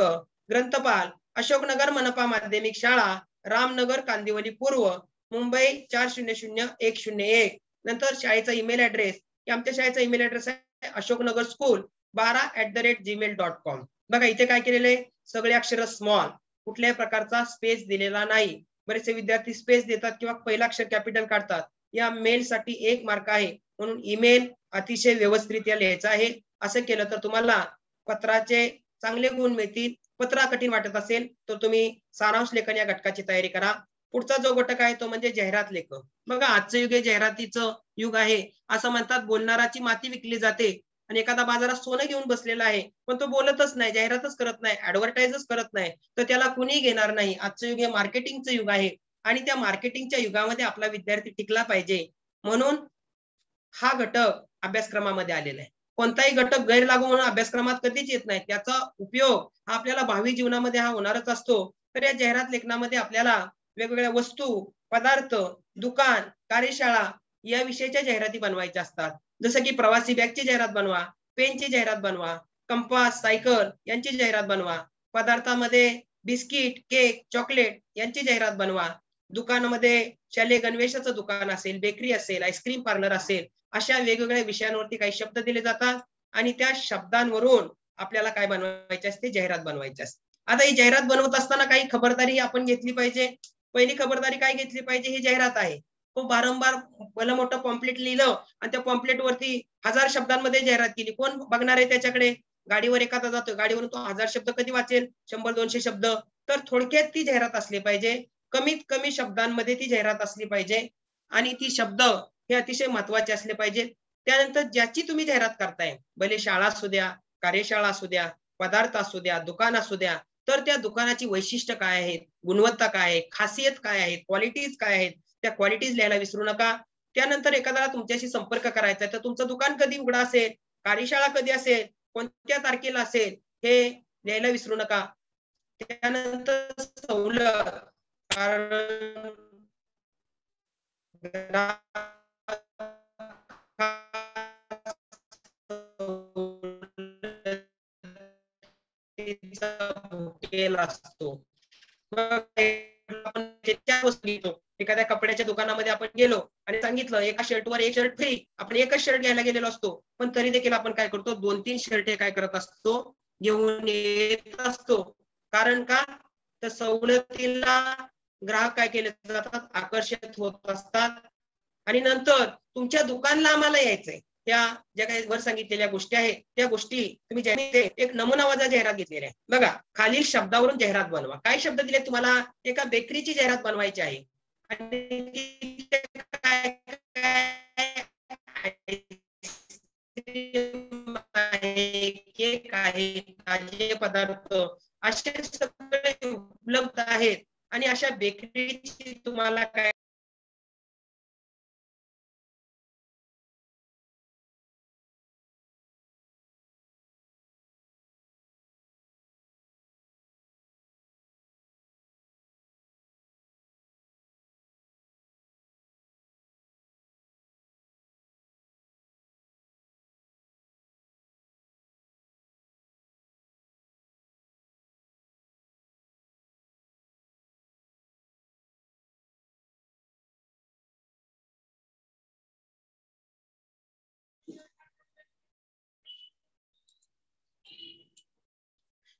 ग्रंथपाल अशोकनगर मनपा माध्यमिक शाळा, रामनगर कांदिवली पूर्व, मुंबई 400101. नंतर शाळेचा ईमेल ऍड्रेस, आमच्या शाळेचा ईमेल ऍड्रेस आहे अशोकनगर स्कूल 12@gmail.com. बघा इथे काय केलेलं आहे, सगळे अक्षर स्मॉल, कुठल्याही प्रकारचा स्पेस दिलेला नाही. बरेचसे विद्यार्थी स्पेस देतात किंवा पहिला अक्षर कॅपिटल काढतात. या मेल साठी 1 मार्क आहे. म्हणून ईमेल अतिशय व्यवस्थित लिहायचा आहे. असं केलं तर तुम्हाला पत्राचे चांगले गुण मिळतील. पत्र कठीण वाटत असेल तर तुम्ही सारांश लेखन या घटकाची तयारी करा. पुढचा जो घटक आहे तो म्हणजे जाहिरात लेखन. बघा आजचं युग हे जाहिरातीचं युग आहे. असं म्हणतात बोलणाराची माती विकली जाते. आणि एखादा बाजारात सोनं घेऊन बसलेला आहे पण तो बोलतच नाही, जाहिरातच करत नाही, ऍडव्हर्टाइजच करत नाही, तर त्याला कुणी घेणार नाही. आजचं युग हे मार्केटिंगचं युग आहे आणि त्या मार्केटिंगच्या युगामध्ये आपला विद्यार्थी टिकला पाहिजे. म्हणून हा घटक अभ्यासक्रमामध्ये आलेला आहे. कोणताही घटक गैरलागू म्हणून अभ्यासक्रमात कधीच येत नाही. त्याचा उपयोग हा आपल्याला भावी जीवनामध्ये हा होणारच असतो. तर या जाहिरात लेखनामध्ये आपल्याला वेगवेगळ्या वस्तू, पदार्थ, दुकान, कार्यशाळा या विषयीच्या जाहिराती बनवायच्या असतात. जसं की प्रवासी बॅगची जाहिरात बनवा, पेनची जाहिरात बनवा, कंपास, सायकल यांची जाहिरात बनवा. पदार्थामध्ये बिस्किट, केक, चॉकलेट यांची जाहिरात बनवा. दुकानामध्ये शालेय गणवेशाचं दुकान असेल, बेकरी असेल, आईस्क्रीम पार्लर असेल, अशा वेगवेगळ्या विषयांवरती काही शब्द दिले जातात आणि त्या शब्दांवरून आपल्याला काय बनवायचे असते, जाहिरात बनवायची असते. आता ही जाहिरात बनवत असताना काही खबरदारी आपण घेतली पाहिजे. पहिली खबरदारी काय घेतली पाहिजे, ही जाहिरात आहे. तो वारंवार भलं मोठं पॉम्पलेट लिहिलं आणि त्या पॉम्पलेट वरती 1000 शब्दांमध्ये जाहिरात केली, कोण बघणार आहे त्याच्याकडे. गाडीवर एखादा जातो, गाडीवरून तो 1000 शब्द कधी वाचेल, 100-200 शब्द. तर थोडक्यात ती जाहिरात असली पाहिजे, कमीत कमी शब्दांमध्ये ती जाहिरात असली पाहिजे आणि ती शब्द हे अतिशय महत्वाचे असले पाहिजे. त्यानंतर ज्याची तुम्ही जाहिरात करताय, भले शाळा असू द्या, कार्यशाळा असू द्या, पदार्थ असू द्या, दुकान असू द्या, तर त्या दुकानाची वैशिष्ट्य काय आहेत, गुणवत्ता काय आहे, खासियत काय आहे, क्वालिटीज काय आहेत, त्या क्वालिटीज लिहायला विसरू नका. त्यानंतर एखाद्याला तुमच्याशी संपर्क करायचा आहे तर तुमचं दुकान कधी उघडा असेल, कार्यशाळा कधी असेल, कोणत्या तारखेला असेल, हे लिहायला विसरू नका. त्यानंतर सवलत, कारण असतो. एखाद्या कपड्याच्या दुकानामध्ये आपण गेलो आणि सांगितलं एका शर्टवर एक शर्ट फ्री, आपण एकच शर्ट घ्यायला गेलेलो असतो, पण तरी देखील आपण काय करतो, 2-3 शर्ट काय करत असतो, घेऊन येत असतो. कारण का, तर सवलतीला ग्राहक काय केले जातात, आकर्षित होत असतात. आणि नंतर तुमच्या दुकानला आम्हाला यायचंय, त्या ज्या काही वर सांगितलेल्या गोष्टी आहेत त्या गोष्टी तुम्ही एक नमुना वजा जाहिरात घेतलेली आहे बघा. खालील शब्दावरून जाहिरात बनवा. काय शब्द दिले तुम्हाला, एका बेकरीची जाहिरात बनवायची आहे आणि केक आहे, ताजे पदार्थ असे सगळे उपलब्ध आहेत आणि अशा बेकरीची तुम्हाला काय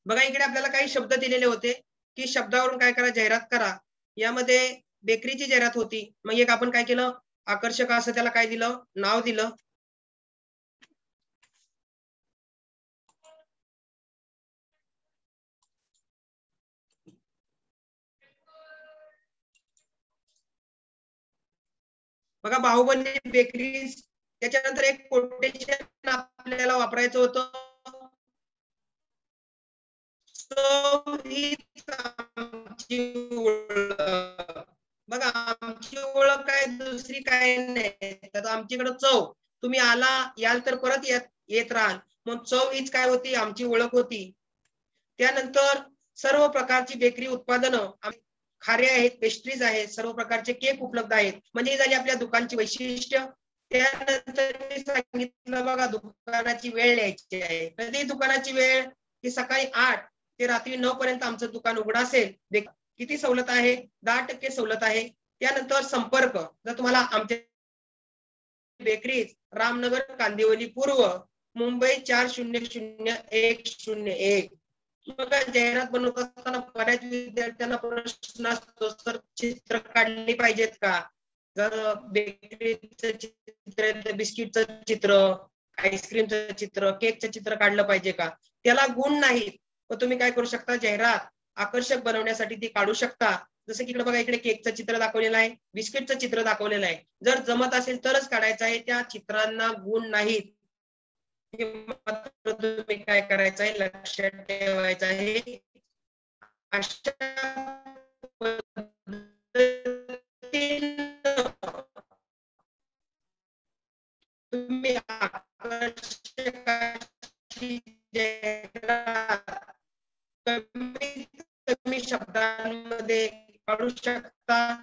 बघा. इकडे आपल्याला काही शब्द दिलेले होते की शब्दावरून काय करा, जाहिरात करा. यामध्ये बेकरीची जाहिरात होती. मग एक आपण काय केलं, आकर्षक असं त्याला काय दिलं, नाव दिलं. बघा, बाहुबली बेकरी. त्याच्यानंतर एक कोटेशन आपल्याला वापरायचं होतं, बघा आमची ओळख काय दुसरी काय नाही, तर आमच्याकडे चव. तुम्ही याल तर परत येत राहाल. मग चव हीच काय होती, आमची ओळख होती. त्यानंतर सर्व प्रकारची बेकरी उत्पादनं, खारे आहेत, पेस्ट्रीज आहेत, सर्व प्रकारचे केक उपलब्ध आहेत. म्हणजे ही झाली आपल्या दुकानची वैशिष्ट्य. त्यानंतर मी सांगितलं बघा, दुकानाची वेळ लिहायची आहे. कधी दुकानाची वेळ, की सकाळी 8 ते रात्री 9 पर्यंत आमचं दुकान उघडं असेल. किती सवलत आहे, 10% सवलत आहे. त्यानंतर संपर्क, जर तुम्हाला आमच्या बेकरीज रामनगर, कांदिवली पूर्व, मुंबई 400101. बघा, जाहिरात बनवत असताना बऱ्याच विद्यार्थ्यांना प्रश्न असतो, सर चित्र काढली पाहिजेत का, जर बेकरीचं चित्र, बिस्किटचं चित्र, आईस्क्रीमचं चित्र, केकचं चित्र काढलं पाहिजे का, त्याला गुण नाहीत. मग तुम्ही काय करू शकता, जाहिरात आकर्षक बनवण्यासाठी ती काढू शकता. जसं की इकडे बघा, इकडे केकचं चित्र दाखवलेलं आहे, बिस्किटचं चित्र दाखवलेलं आहे. जर जमत असेल तरच काढायचं आहे, त्या चित्रांना गुण नाहीत. तुम्ही काय करायचं आहे, लक्षात ठेवायचं आहे. अशा तुम्ही कमी शब्दांमध्ये काढू शकता.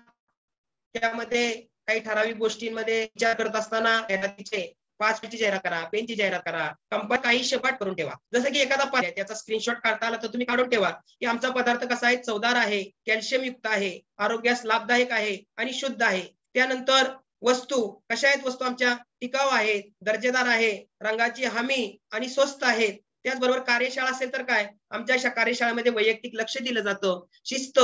त्यामध्ये काही ठराविक गोष्टींमध्ये विचार करत असताना जाहिरातीचे 5 मिनिटची जाहिरात करा, पेनची जाहिरात करा, कंपनी काही शपाट करून ठेवा. जसं की एखादा पदार्थ त्याचा स्क्रीनशॉट काढता आला तर तुम्ही काढून ठेवा की आमचा पदार्थ कसा आहे, चवदार आहे, कॅल्शियम युक्त आहे, आरोग्यास लाभदायक आहे आणि शुद्ध आहे. त्यानंतर वस्तू कशा आहेत, वस्तू आमच्या टिकाऊ आहेत, दर्जेदार आहे, रंगाची हमी आणि स्वस्त आहेत. त्याचबरोबर कार्यशाळा असेल तर काय, आमच्या कार्यशाळेमध्ये वैयक्तिक लक्ष दिलं जातं, शिस्त,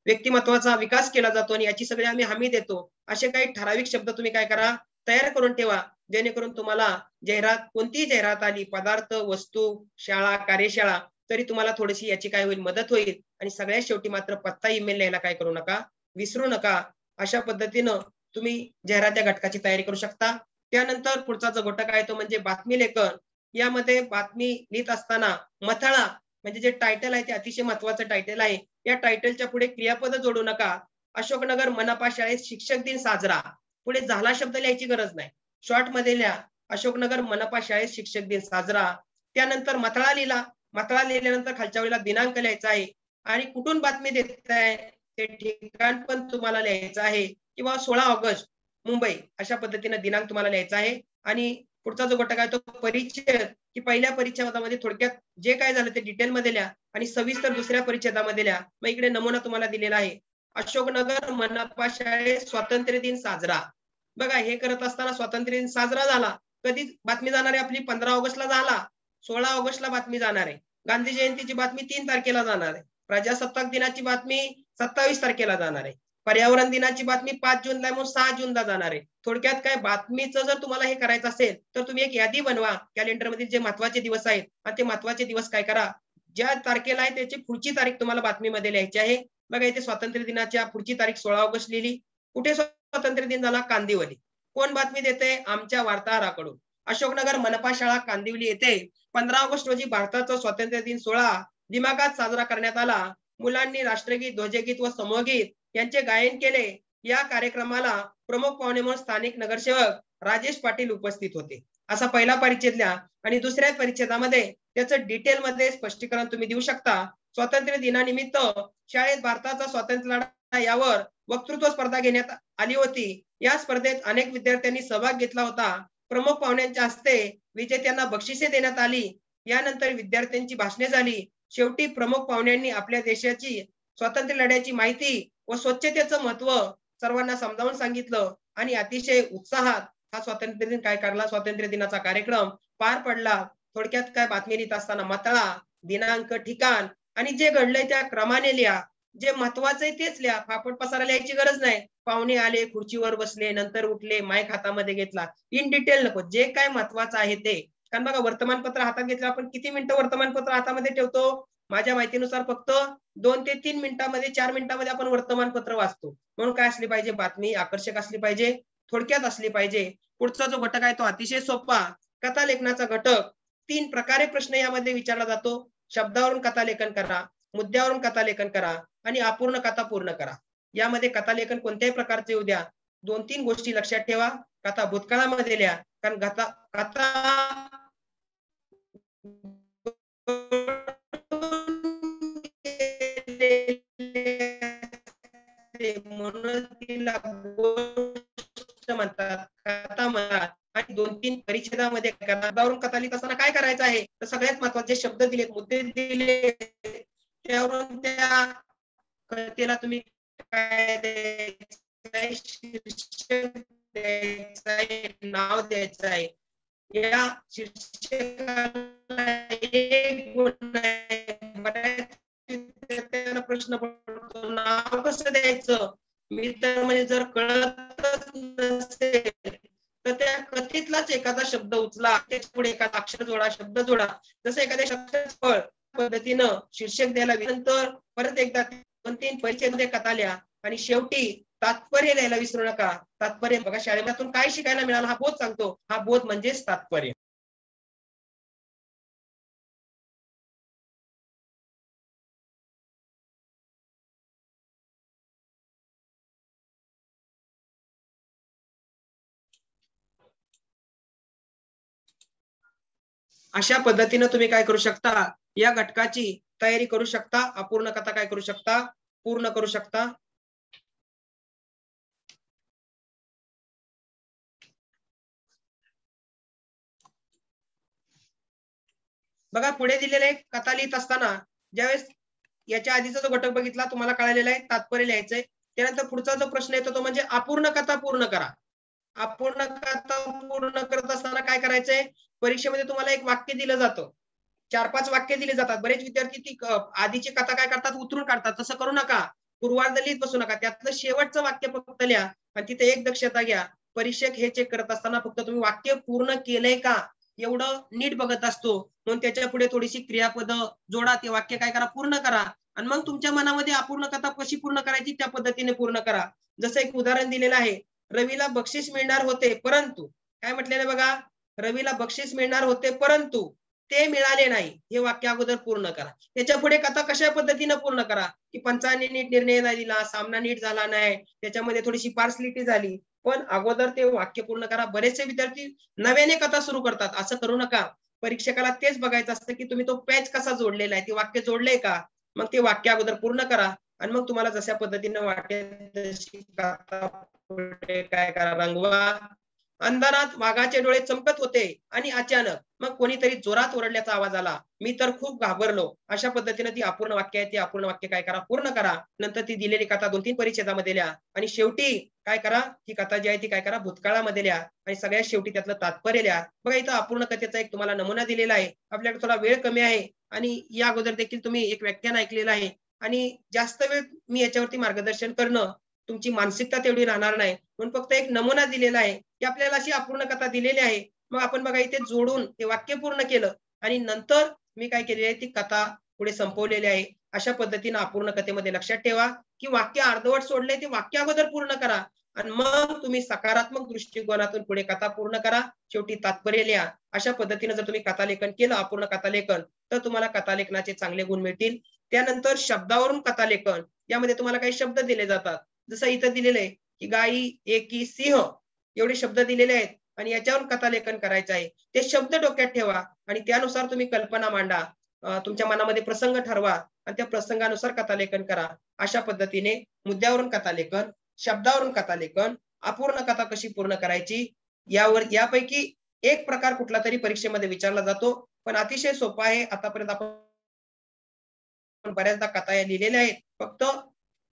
व्यक्तिमत्वाचा विकास केला जातो आणि याची सगळी आम्ही हमी देतो. असे काही ठराविक शब्द तुम्ही काय करा, तयार करून ठेवा, जेणेकरून तुम्हाला जाहिरात, कोणतीही जाहिरात आली, पदार्थ, वस्तू, शाळा, कार्यशाळा, तरी तुम्हाला थोडीशी याची काय होईल, मदत होईल. आणि सगळ्यात शेवटी मात्र पत्ता, ईमेल लिहायला काय करू नका, विसरू नका. अशा पद्धतीनं तुम्ही जाहिरात घटकाची तयारी करू शकता. त्यानंतर पुढचा जो घटक आहे तो म्हणजे बातमी लेखन. यामध्ये बातमी लिहित असताना मथळा म्हणजे जे टायटल आहे ते अतिशय महत्वाचं टायटल आहे. या टायटलच्या पुढे क्रियापद जोडू नका. अशोकनगर मनपा शाळेत शिक्षक दिन साजरा. पुढे झाला शब्द लिहायची गरज नाही. शॉर्ट मध्ये लिहा अशोकनगर मनपा शाळेत शिक्षक दिन साजरा. त्यानंतर मथळा लिहिला. मथळा लिहिल्यानंतर खालच्या वेळेला दिनांक लिहायचा आहे आणि कुठून बातमी देताय ते ठिकाण पण तुम्हाला लिहायचं आहे. किंवा 16 ऑगस्ट मुंबई अशा पद्धतीने दिनांक तुम्हाला लिहायचा आहे. आणि पुढचा जो घटक आहे तो परिच्छेद, की पहिल्या परिच्छेदामध्ये थोडक्यात जे काय झालं ते डिटेल मध्ये लिहा आणि सविस्तर दुसऱ्या परिच्छेदामध्ये लिहा. मग इकडे नमुना तुम्हाला दिलेला आहे. अशोकनगर मनपा शाळेत स्वातंत्र्य दिन साजरा. बघा हे करत असताना स्वातंत्र्य दिन साजरा झाला. कधी बातमी जाणार आहे आपली? 15 ऑगस्टला झाला. 16 ऑगस्टला बातमी जाणार आहे. गांधी जयंतीची बातमी 3 तारखेला जाणार आहे. प्रजासत्ताक दिनाची बातमी 27 तारखेला जाणार आहे. पर्यावरण दिनाची बातमी 5 जूनला म्हणून 6 जूनला जाणार आहे. थोडक्यात काय बातमीचं जर तुम्हाला हे करायचं असेल तर तुम्ही एक यादी बनवा कॅलेंडर मध्ये जे महत्वाचे दिवस आहेत आणि ते महत्वाचे दिवस काय करा, ज्या तारखेला आहे त्याची पुढची तारीख तुम्हाला बातमीमध्ये लिहायची आहे. बघा इथे स्वातंत्र्य दिनाच्या पुढची तारीख 16 ऑगस्ट लिहिली. कुठे स्वातंत्र्य दिन झाला? कांदिवली. कोण बातमी देते? आमच्या वार्ताहराकडून. अशोकनगर मनपा शाळा कांदिवली येथे 15 ऑगस्ट रोजी भारताचा स्वातंत्र्य दिन सोहळा दिमागात साजरा करण्यात आला. मुलांनी राष्ट्रगीत, ध्वजगीत व समूहगीत यांचे गायन केले. या कार्यक्रमाला प्रमुख पाहुणे म्हणून स्थानिक नगरसेवक राजेश पाटील उपस्थित होते. असा पहिला परिच्छेद लिहा आणि दुसऱ्या परिच्छेदामध्ये त्याचं डिटेल मध्ये स्पष्टीकरण तुम्ही देऊ शकता. स्वातंत्र्य दिनानिमित्त शाळेत भारताचा स्वातंत्र्य लढा यावर वक्तृत्व स्पर्धा घेण्यात आली होती. या स्पर्धेत अनेक विद्यार्थ्यांनी सहभाग घेतला होता. प्रमुख पाहुण्यांच्या हस्ते विजेत्यांना बक्षिसे देण्यात आली. यानंतर विद्यार्थ्यांची भाषणे झाली. शेवटी प्रमुख पाहुण्यांनी आपल्या देशाची स्वातंत्र्य लढ्याची माहिती व स्वच्छतेचं महत्व सर्वांना समजावून सांगितलं आणि अतिशय उत्साहात हा स्वातंत्र्य दिन काय करला, स्वातंत्र्य दिनाचा कार्यक्रम पार पडला. थोडक्यात काय बातमी लिहित असताना मथळा, दिनांक, ठिकाण आणि जे घडलंय त्या क्रमाने लिहा. जे महत्वाचं आहे तेच लिहा. फापट पसारा लिहायची गरज नाही. पाहुणे आले, खुर्चीवर बसले, नंतर उठले, माईक हातामध्ये घेतला, इन डिटेल नको. जे काय महत्वाचं आहे ते. कारण बघा वर्तमानपत्र हातात घेतलं आपण किती मिनिटं वर्तमानपत्र हातामध्ये ठेवतो? माझ्या माहितीनुसार फक्त 2 ते 3 मिनिटांमध्ये 4 मिनिटांमध्ये आपण वर्तमानपत्र वाचतो. म्हणून काय असली पाहिजे? बातमी आकर्षक असली पाहिजे, थोडक्यात असली पाहिजे. पुढचा जो घटक आहे तो अतिशय सोपा कथा लेखनाचा घटक. 3 प्रकारे प्रश्न यामध्ये विचारला जातो. शब्दावरून कथा लेखन करा, मुद्द्यावरून कथा लेखन करा आणि अपूर्ण कथा पूर्ण करा. यामध्ये कथा लेखन कोणत्याही प्रकारचे येऊ द्या, 2-3 गोष्टी लक्षात ठेवा. कथा भूतकाळामध्ये लिहा, कारण कथा म्हणून तिला गोष्ट म्हणतात, कथा म्हणतात. आणि 2-3 परिच्छेदामध्ये शब्दावरून कथा लिहित असताना काय करायचं आहे? तर सगळ्यात महत्वाचे शब्द दिलेत, मुद्दे दिले, त्यावरून त्या कथेला तुम्ही काय द्यायचं, शीर्षक द्यायचं आहे, नाव द्यायचं आहे. या शीर्षकाला एक गुण आहे. बऱ्याच विद्यार्थ्यांना प्रश्न पडतो नाव कसं द्यायचं. मी तर म्हणजे जर कळतच नसेल तर त्या कथेतलाच एखादा शब्द उचला, त्याच्या पुढे एखादा अक्षर जोडा, शब्द जोडा. जसं एखाद्या शब्दाचं फळ पद्धतीनं शीर्षक द्यायला. नंतर परत एकदा 2-3 परिच्छेदामध्ये कथा लिहा आणि शेवटी तात्पर्य लिहायला विसरू नका. तात्पर्य बघा शाळेतून काय शिकायला मिळालं हा बोध सांगतो. हा बोध म्हणजेच तात्पर्य. अशा पद्धतीने तुम्ही काय करू शकता, या घटकाची तयारी करू शकता. अपूर्ण कथा काय करू शकता, पूर्ण करू शकता. बघा पुढे दिलेले कथा लिहित असताना ज्यावेळेस याच्या आधीचा जो घटक बघितला तुम्हाला कळालेला आहे, तात्पर्य लिहायचंय. त्यानंतर पुढचा जो प्रश्न येतो तो म्हणजे अपूर्ण कथा पूर्ण करा. अपूर्ण कथा पूर्ण करत असताना काय करायचंय? परीक्षेमध्ये तुम्हाला एक वाक्य दिलं जातं, 4-5 वाक्य दिले जातात. बरेच विद्यार्थी ती आधीची कथा काय करतात, उतरून काढतात. तसं करू नका. पूर्वार्ध लिहित बसू नका. त्यातलं शेवटचं वाक्य फक्त लिहा आणि तिथे एक दक्षता घ्या. परीक्षक हे चेक करत असताना फक्त तुम्ही वाक्य पूर्ण केलंय का एवढं नीट बघत असतो. म्हणून त्याच्या पुढे थोडीशी क्रियापद जोडा. ते वाक्य काय करा, पूर्ण करा. आणि मग तुमच्या मनामध्ये अपूर्ण कथा कशी पूर्ण करायची त्या पद्धतीने पूर्ण करा. जसं एक उदाहरण दिलेलं आहे, रवीला बक्षीस मिळणार होते परंतु काय म्हटलेलं बघा, रवीला बक्षीस मिळणार होते परंतु ते मिळाले नाही हे वाक्य अगोदर पूर्ण करा. त्याच्या पुढे कथा कशा पद्धतीने पूर्ण करा की पंचांनी नीट निर्णय नाही दिला, सामना नीट झाला नाही, त्याच्यामध्ये थोडीशी पार्सलिटी झाली, पण अगोदर ते वाक्य पूर्ण करा. बरेचसे विद्यार्थी नव्याने कथा सुरू करतात, असं करू नका. परीक्षकाला तेच बघायचं असतं की तुम्ही तो पॅच कसा जोडलेला आहे, ते वाक्य जोडले का, मग ते वाक्य अगोदर पूर्ण करा आणि मग तुम्हाला जशा पद्धतीने वाटेल तशी कथा पुढे काय करा, रंगवा. अंधारात वाघाचे डोळे चमकत होते आणि अचानक मग कोणीतरी जोरात ओरडल्याचा आवाज आला. मी तर खूप घाबरलो. अशा पद्धतीने ती अपूर्ण वाक्य आहे, ती अपूर्ण वाक्य काय करा, पूर्ण करा. नंतर ती दिलेली कथा 2-3 परिच्छेदामध्ये लिहा आणि शेवटी काय करा, ती कथा जी आहे ती काय करा, भूतकाळामध्ये लिहा आणि सगळ्यात शेवटी त्यातलं तात्पर्य लिहा. बघा इथं अपूर्ण कथेचा एक तुम्हाला नमुना दिलेला आहे. आपल्याकडे थोडा वेळ कमी आहे आणि या अगोदर देखील तुम्ही एक व्याख्यान ऐकलेलं आहे आणि जास्त वेळ मी याच्यावरती मार्गदर्शन करणं, तुमची मानसिकता तेवढी राहणार नाही, म्हणून फक्त एक नमुना दिलेला आहे की आपल्याला अशी अपूर्ण कथा दिलेली आहे. मग आपण बघा इथे जोडून ते वाक्य पूर्ण केलं आणि नंतर मी काय केलेली आहे, ती कथा पुढे संपवलेली आहे. अशा पद्धतीने अपूर्ण कथेमध्ये लक्षात ठेवा की वाक्य अर्धवट सोडले, ते वाक्य अगोदर पूर्ण करा आणि मग तुम्ही सकारात्मक दृष्टिकोनातून पुढे कथा पूर्ण करा, शेवटी तात्पर्य लिहा. अशा पद्धतीने जर तुम्ही कथालेखन केलं, अपूर्ण कथालेखन, तर तुम्हाला कथालेखनाचे चांगले गुण मिळतील. त्यानंतर शब्दावरून कथालेखन, यामध्ये तुम्हाला काही शब्द दिले जातात. जसं इथं दिलेलं आहे की गाई, एकी, सिंह, एवढे शब्द दिलेले आहेत आणि याच्यावर कथालेखन करायचं आहे. ते शब्द डोक्यात ठेवा आणि त्यानुसार तुम्ही कल्पना मांडा. तुमच्या मनामध्ये प्रसंग ठरवा आणि त्या प्रसंगानुसार कथालेखन करा. अशा पद्धतीने मुद्द्यावरून कथालेखन, शब्दावरून कथालेखन, अपूर्ण कथा कशी पूर्ण करायची, यापैकी एक प्रकार कुठला तरी परीक्षेमध्ये विचारला जातो, पण अतिशय सोपा आहे. आतापर्यंत आपण बऱ्याचदा कथा या लिहिलेल्या आहेत. फक्त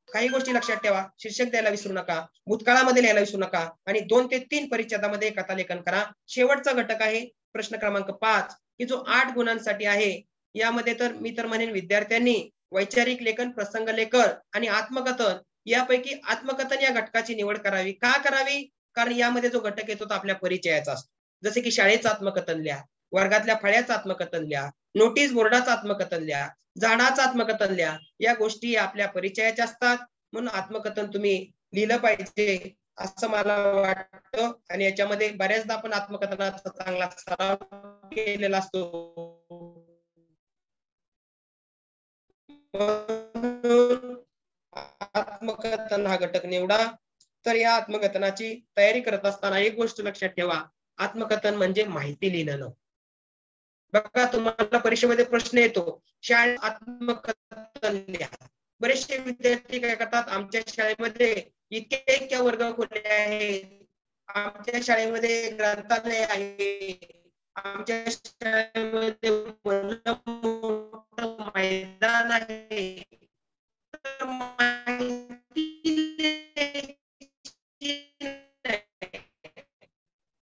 काही गोष्टी लक्षात ठेवा, शीर्षक द्यायला विसरू नका, भूतकाळामध्ये लिहायला विसरू नका आणि 2 ते 3 परिच्छेदामध्ये कथालेखन करा. शेवटचा घटक आहे प्रश्न क्रमांक 5 की जो 8 गुणांसाठी आहे. यामध्ये तर मी तर म्हणेन विद्यार्थ्यांनी वैचारिक लेखन, प्रसंग लेखन आणि आत्मकथन यापैकी आत्मकथन या घटकाची निवड करावी. का करावी? कारण यामध्ये जो घटक येतो तो आपल्या परिचयाचा असतो. जसे की शाळेचं आत्मकथन लिहा, वर्गातल्या फळ्याचं आत्मकथन लिहा, नोटीस बोर्डाचं आत्मकथन लिहा, झाडाचं आत्मकथन लिहा. या गोष्टी आपल्या परिचयाच्या असतात, म्हणून आत्मकथन तुम्ही लिहिलं पाहिजे असं मला वाटतं आणि याच्यामध्ये बऱ्याचदा आपण आत्मकथनाचा चांगला सराव केलेला असतो. आत्मकथन हा घटक निवडा. तर या आत्मकथनाची तयारी करत असताना एक गोष्ट लक्षात ठेवा, आत्मकथन म्हणजे माहिती लिहिणं. बघा तुम्हाला परीक्षेमध्ये प्रश्न येतो, शाळेत आत्मकथन लिहा. बरेचसे विद्यार्थी काय करतात, आमच्या शाळेमध्ये इतक्या वर्ग खोले आहेत, आमच्या शाळेमध्ये ग्रंथालय आहे, आमच्या शाळेमध्ये मैदान आहे.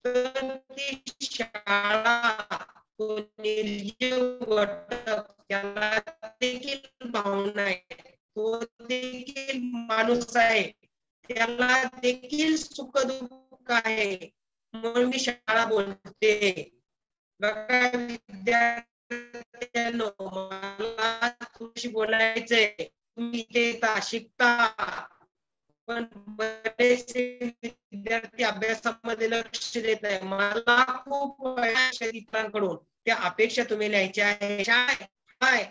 तर ती शाळा तो निर्जीव घटक, त्याला देखील भावना आहे, तो देखील माणूस आहे, त्याला देखील सुख दुःख आहे, म्हणून मी शाळा बोलते. बघा विद्यार्थ्यांनो, मला तुमच्याशी बोलायचंय, तुम्ही इथे शिकता, पण बरेचसे विद्यार्थी अभ्यासामध्ये लक्ष देत नाही. मला खूप मित्रांकडून त्या अपेक्षा तुम्ही लिहायच्या आहे. काय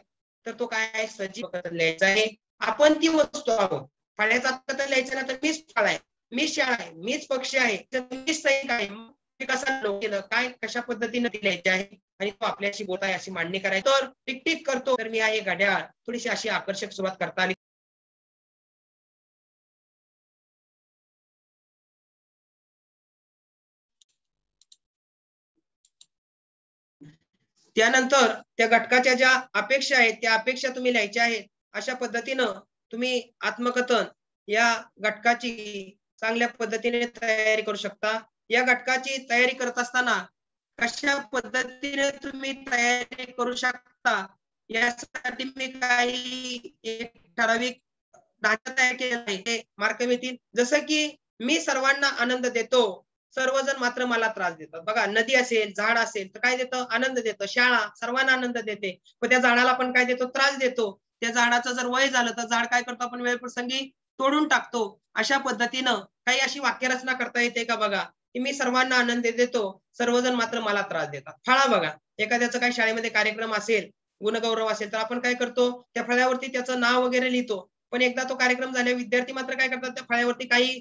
तर तो काय आहे, सजीव कथन लिहायचा आहे. आपण ती वस्तू आहोत. फळ्याचा कथन लिहायचं ना, तर मीच फळ आहे, मीच शाळा आहे, मीच पक्षी आहे, तर मीच सैनिक आहे. मी कसं केलं, काय कशा पद्धतीने ती लिहायची आहे आणि तो आपल्याशी बोलत आहे अशी मांडणी करायची. तर टिक करतो, तर मी आहे घड्याळ, थोडीशी अशी आकर्षक सुरुवात करता आली. त्यानंतर त्या घटकाच्या ज्या अपेक्षा आहेत, त्या अपेक्षा तुम्ही लिहायच्या आहेत. अशा पद्धतीनं तुम्ही आत्मकथन या घटकाची चांगल्या पद्धतीने तयारी करू शकता. या घटकाची तयारी करत असताना कशा पद्धतीने तुम्ही तयारी करू शकता, यासाठी मी काही एक ठराविक ढाचा तयार केला आहे. ते मार्क मिळतील. जसं की मी सर्वांना आनंद देतो, सर्वजण मात्र मला त्रास देतात. बघा नदी असेल, झाड असेल तर काय देतं, आनंद देतं. शाळा सर्वांना आनंद देते, पण त्या झाडाला पण काय देतो, त्रास देतो. त्या झाडाचं जर वय झालं तर झाड काय करतो, आपण वेळप्रसंगी तोडून टाकतो. अशा पद्धतीनं काही अशी वाक्यरचना करता येते का बघा, की मी सर्वांना आनंद देतो, सर्वजण मात्र मला त्रास देतात. फळा बघा, एखाद्याचं काही शाळेमध्ये कार्यक्रम असेल, गुणगौरव असेल, तर आपण काय करतो, त्या फळ्यावरती त्याचं नाव वगैरे लिहितो. पण एकदा तो कार्यक्रम झाल्यावर विद्यार्थी मात्र काय करतात, त्या फळ्यावरती काही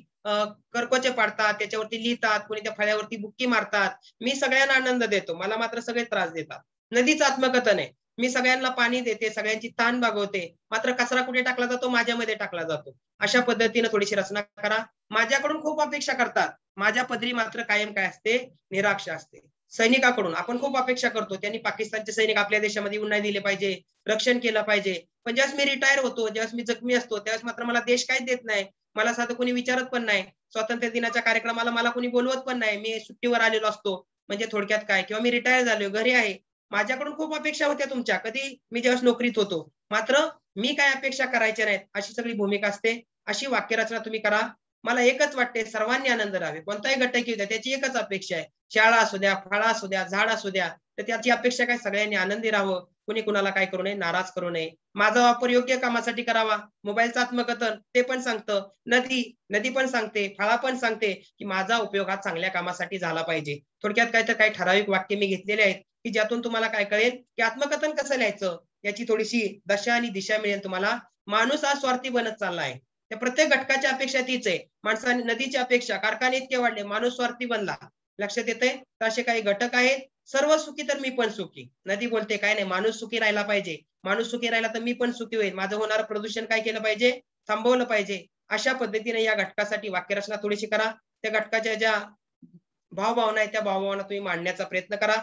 करकोचे पाडतात, त्याच्यावरती लिहितात, कोणी त्या फळ्यावरती बुक्की मारतात. मी सगळ्यांना आनंद देतो, मला मात्र सगळे त्रास देतात. नदीचं आत्मकथन आहे. मी सगळ्यांना पाणी देते, सगळ्यांची ताण भागवते, मात्र कचरा कुठे टाकला जातो, माझ्यामध्ये टाकला जातो. अशा पद्धतीने थोडीशी रचना करा. माझ्याकडून खूप अपेक्षा करतात, माझ्या पदरी मात्र कायम काय असते, निराशा असते. सैनिकाकडून आपण खूप अपेक्षा करतो, त्यांनी पाकिस्तानचे सैनिक आपल्या देशामध्ये येऊन नाही दिले पाहिजे, रक्षण केलं पाहिजे. पण ज्यावेळेस मी रिटायर होतो, ज्यावेळेस मी जखमी असतो, त्यावेळेस मात्र मला देश काहीच देत नाही. मला साधं कोणी विचारत पण नाही. स्वातंत्र्य दिनाच्या कार्यक्रमाला मला कोणी बोलवत पण नाही. मी सुट्टीवर आलेलो असतो. म्हणजे थोडक्यात काय, किंवा मी रिटायर झालो, घरी आहे. माझ्याकडून खूप अपेक्षा होत्या तुमच्या, कधी मी ज्यावेळेस नोकरीत होतो. मात्र मी काय अपेक्षा करायच्या नाहीत, अशी सगळी भूमिका असते. अशी वाक्यरचना तुम्ही करा. मला एकच वाटते, सर्वांनी आनंद राहावे. कोणताही घटक येऊ द्या, त्याची एकच अपेक्षा आहे. शाळा असू द्या, फळा असू द्या, झाड असू द्या, तर त्याची अपेक्षा काय, सगळ्यांनी आनंदी राहावं, कुणी कुणाला काय करू नये, नाराज करू नये. माझा वापर योग्य कामासाठी करावा. मोबाईलचं आत्मकथन ते पण सांगतं. नदी पण सांगते, फळा पण सांगते, की माझा उपयोग हा चांगल्या कामासाठी झाला पाहिजे. थोडक्यात काय, तर काही ठराविक वाक्य मी घेतलेले आहेत, की ज्यातून तुम्हाला काय कळेल, की आत्मकथन कसं लिहायचं, याची थोडीशी दशा आणि दिशा मिळेल तुम्हाला. माणूस हा स्वार्थी बनत चालला आहे. त्या प्रत्येक घटकाची अपेक्षा तीच आहे. माणसाने नदीची अपेक्षा, कारखाने इतके वाढले, माणूस स्वार्थी बनला. लक्षात येतंय? तर असे काही घटक आहेत. सर्व सुखी तर मी पण सुखी. नदी बोलते काय नाही, माणूस सुखी राहिला पाहिजे. माणूस सुखी राहिला तर मी पण सुखी होईल. माझं होणारं प्रदूषण काय केलं पाहिजे, थांबवलं पाहिजे. अशा पद्धतीने या घटकासाठी वाक्यरचना थोडीशी करा. त्या घटकाच्या ज्या भावभावना आहेत, त्या भावभावना तुम्ही मांडण्याचा प्रयत्न करा.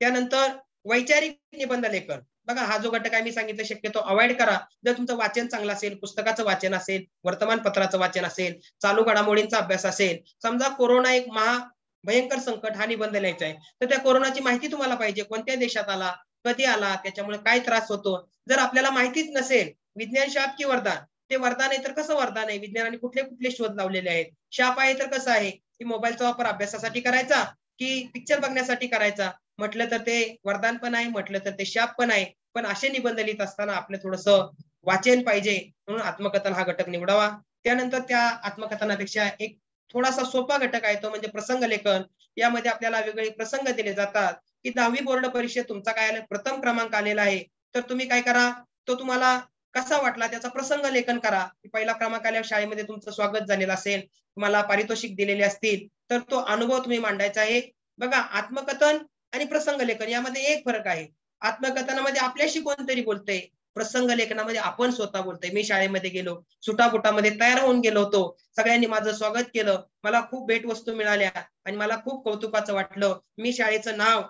त्यानंतर वैचारिक निबंध लेखन. बघा, हा जो घटक आहे मी सांगितलं, शक्यतो अवॉइड करा. जर तुमचं वाचन चांगलं असेल, पुस्तकाचं वाचन असेल, वर्तमानपत्राचं वाचन असेल, चालू घडामोडींचा अभ्यास असेल, समजा कोरोना एक भयंकर संकट, हा निबंध लिहायचा आहे, तर त्या कोरोनाची माहिती तुम्हाला पाहिजे. कोणत्या देशात आला, कधी आला, त्याच्यामुळे काय त्रास होतो. जर आपल्याला माहितीच नसेल, विज्ञान शाप की वरदान, ते वरदान आहे तर कसं वरदान आहे, विज्ञानाने कुठले कुठले शोध लावलेले आहेत. शाप आहे तर कसं आहे, की मोबाईलचा वापर अभ्यासासाठी करायचा की पिक्चर बघण्यासाठी करायचा. म्हटलं तर ते वरदान पण आहे, म्हटलं तर ते शाप पण आहे. पण असे निबंध लिहित असताना आपलं थोडंसं वाचन पाहिजे, म्हणून आत्मकथन हा घटक निवडावा. त्यानंतर त्या आत्मकथनापेक्षा एक थोडासा सोपा घटक आहे, तो म्हणजे प्रसंग लेखन. यामध्ये आपल्याला वेगवेगळे प्रसंग दिले जातात, की 10वी बोर्ड परीक्षेत तुमचा काय आला, प्रथम क्रमांक आलेला आहे, तर तुम्ही काय करा, तो तुम्हाला कसा वाटला त्याचा प्रसंग लेखन करा. पहिला क्रमांक आल्यावर शाळेमध्ये तुमचं स्वागत झालेलं असेल, तुम्हाला पारितोषिक दिलेले असतील, तर तो अनुभव तुम्ही मांडायचा आहे. बघा, आत्मकथन आणि प्रसंग लेखन यामध्ये एक फरक आहे. आत्मकथनामध्ये आपल्याशी कोणतरी बोलतंय, प्रसंग लेखनामध्ये आपण स्वतः बोलतोय. मी शाळेमध्ये गेलो, सुटाबुटामध्ये तयार होऊन गेलो होतो, सगळ्यांनी माझं स्वागत केलं, मला खूप भेटवस्तू मिळाल्या आणि मला खूप कौतुकाचं वाटलं. मी शाळेचं नाव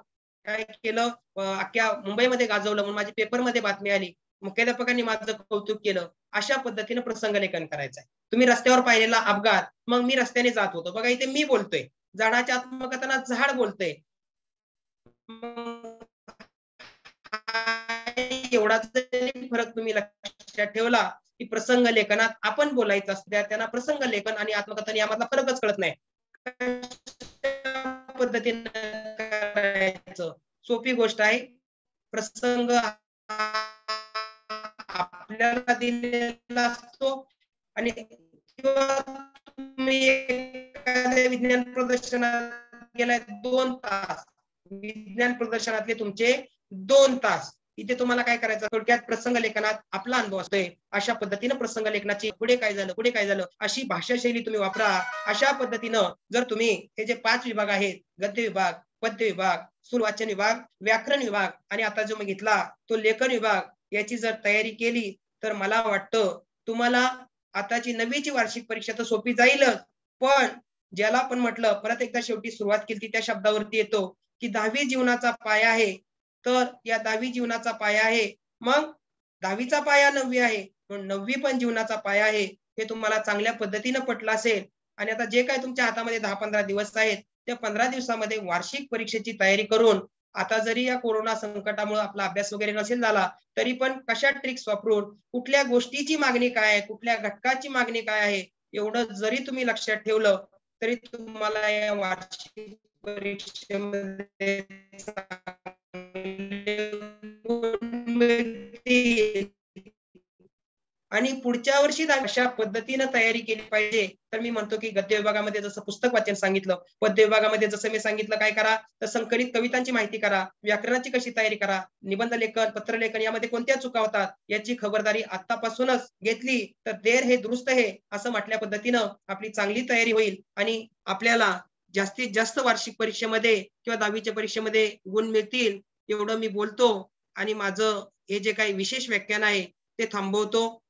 काय केलं, अख्ख्या मुंबईमध्ये गाजवलं, म्हणून माझी पेपरमध्ये बातमी आली, मुख्याध्यापकांनी माझं कौतुक केलं. अशा पद्धतीने प्रसंग लेखन करायचं आहे. तुम्ही रस्त्यावर पाहिलेला अपघात, मग मी रस्त्याने जात होतो, बघा इथे मी बोलतोय. झाडाच्या आत्मकथनात झाड बोलतंय. एवढाच फरक तुम्ही लक्षात ठेवला, की प्रसंग लेखनात आपण बोलायचं असतं, त्यांना प्रसंग लेखन आणि आत्मकथन यामधला फरकच कळत नाही. पद्धतीने करायचं, सोपी गोष्ट आहे. प्रसंग आपल्याला दिलेला असतो आणि तुम्ही एखाद्या विज्ञान प्रदर्शनात गेलाय 2 तास, विज्ञान प्रदर्शनातले तुमचे 2 तास, इथे तुम्हाला काय करायचं, थोडक्यात प्रसंग लेखनात आपला अनुभव असतोय. अशा पद्धतीने प्रसंग लेखनाची पुढे काय झालं, पुढे काय झालं, अशी भाषा शैली तुम्ही वापरा. अशा पद्धतीनं जर तुम्ही हे जे 5 विभाग आहेत, गद्य विभाग, पद्य विभाग, सुवाचन विभाग, व्याकरण विभाग आणि आता जो मी घेतला तो लेखन विभाग, याची जर तयारी केली, तर मला वाटतं तुम्हाला आताची 9वी वार्षिक परीक्षा तर सोपी जाईलच, पण ज्याला आपण म्हटलं, परत एकदा शेवटी सुरुवात केली त्या शब्दावरती येतो, की 10वी जीवनाचा पाया आहे. तर या 10वी जीवनाचा पाया आहे, मग 10वीचा पाया 9वी आहे, म्हणून 9वी पण जीवनाचा पाया आहे. हे तुम्हाला चांगल्या पद्धतीनं पटलं असेल. आणि आता जे काही तुमच्या हातामध्ये 10-15 दिवस आहेत, त्या 15 दिवसामध्ये वार्षिक परीक्षेची तयारी करून, आता जरी या कोरोना संकटामुळे आपला अभ्यास वगैरे नसेल झाला, तरी पण कशा ट्रिक्स वापरून, कुठल्या गोष्टीची मागणी काय आहे, कुठल्या घटकाची मागणी काय आहे, एवढं जरी तुम्ही लक्षात ठेवलं, तरी तुम्हाला या वार्षिक परीक्षेमध्ये आणि पुढच्या वर्षी अशा पद्धतीनं तयारी केली पाहिजे. तर मी म्हणतो की गद्य विभागामध्ये जसं पुस्तक वाचन सांगितलं, पद्य विभागामध्ये जसं मी सांगितलं काय करा, तर संकलित कवितांची माहिती करा, व्याकरणाची कशी तयारी करा, निबंध लेखन, पत्रलेखन यामध्ये कोणत्या चुका होतात याची खबरदारी आतापासूनच घेतली तर देर हे दुरुस्त हे असं म्हटल्या पद्धतीनं आपली चांगली तयारी होईल आणि आपल्याला जास्तीत जास्त वार्षिक परीक्षेमध्ये किंवा 10वीच्या परीक्षेमध्ये गुण मिळतील एवढं मी बोलतो आणि माझं हे जे काही विशेष व्याख्यान आहे ते थांबवतो.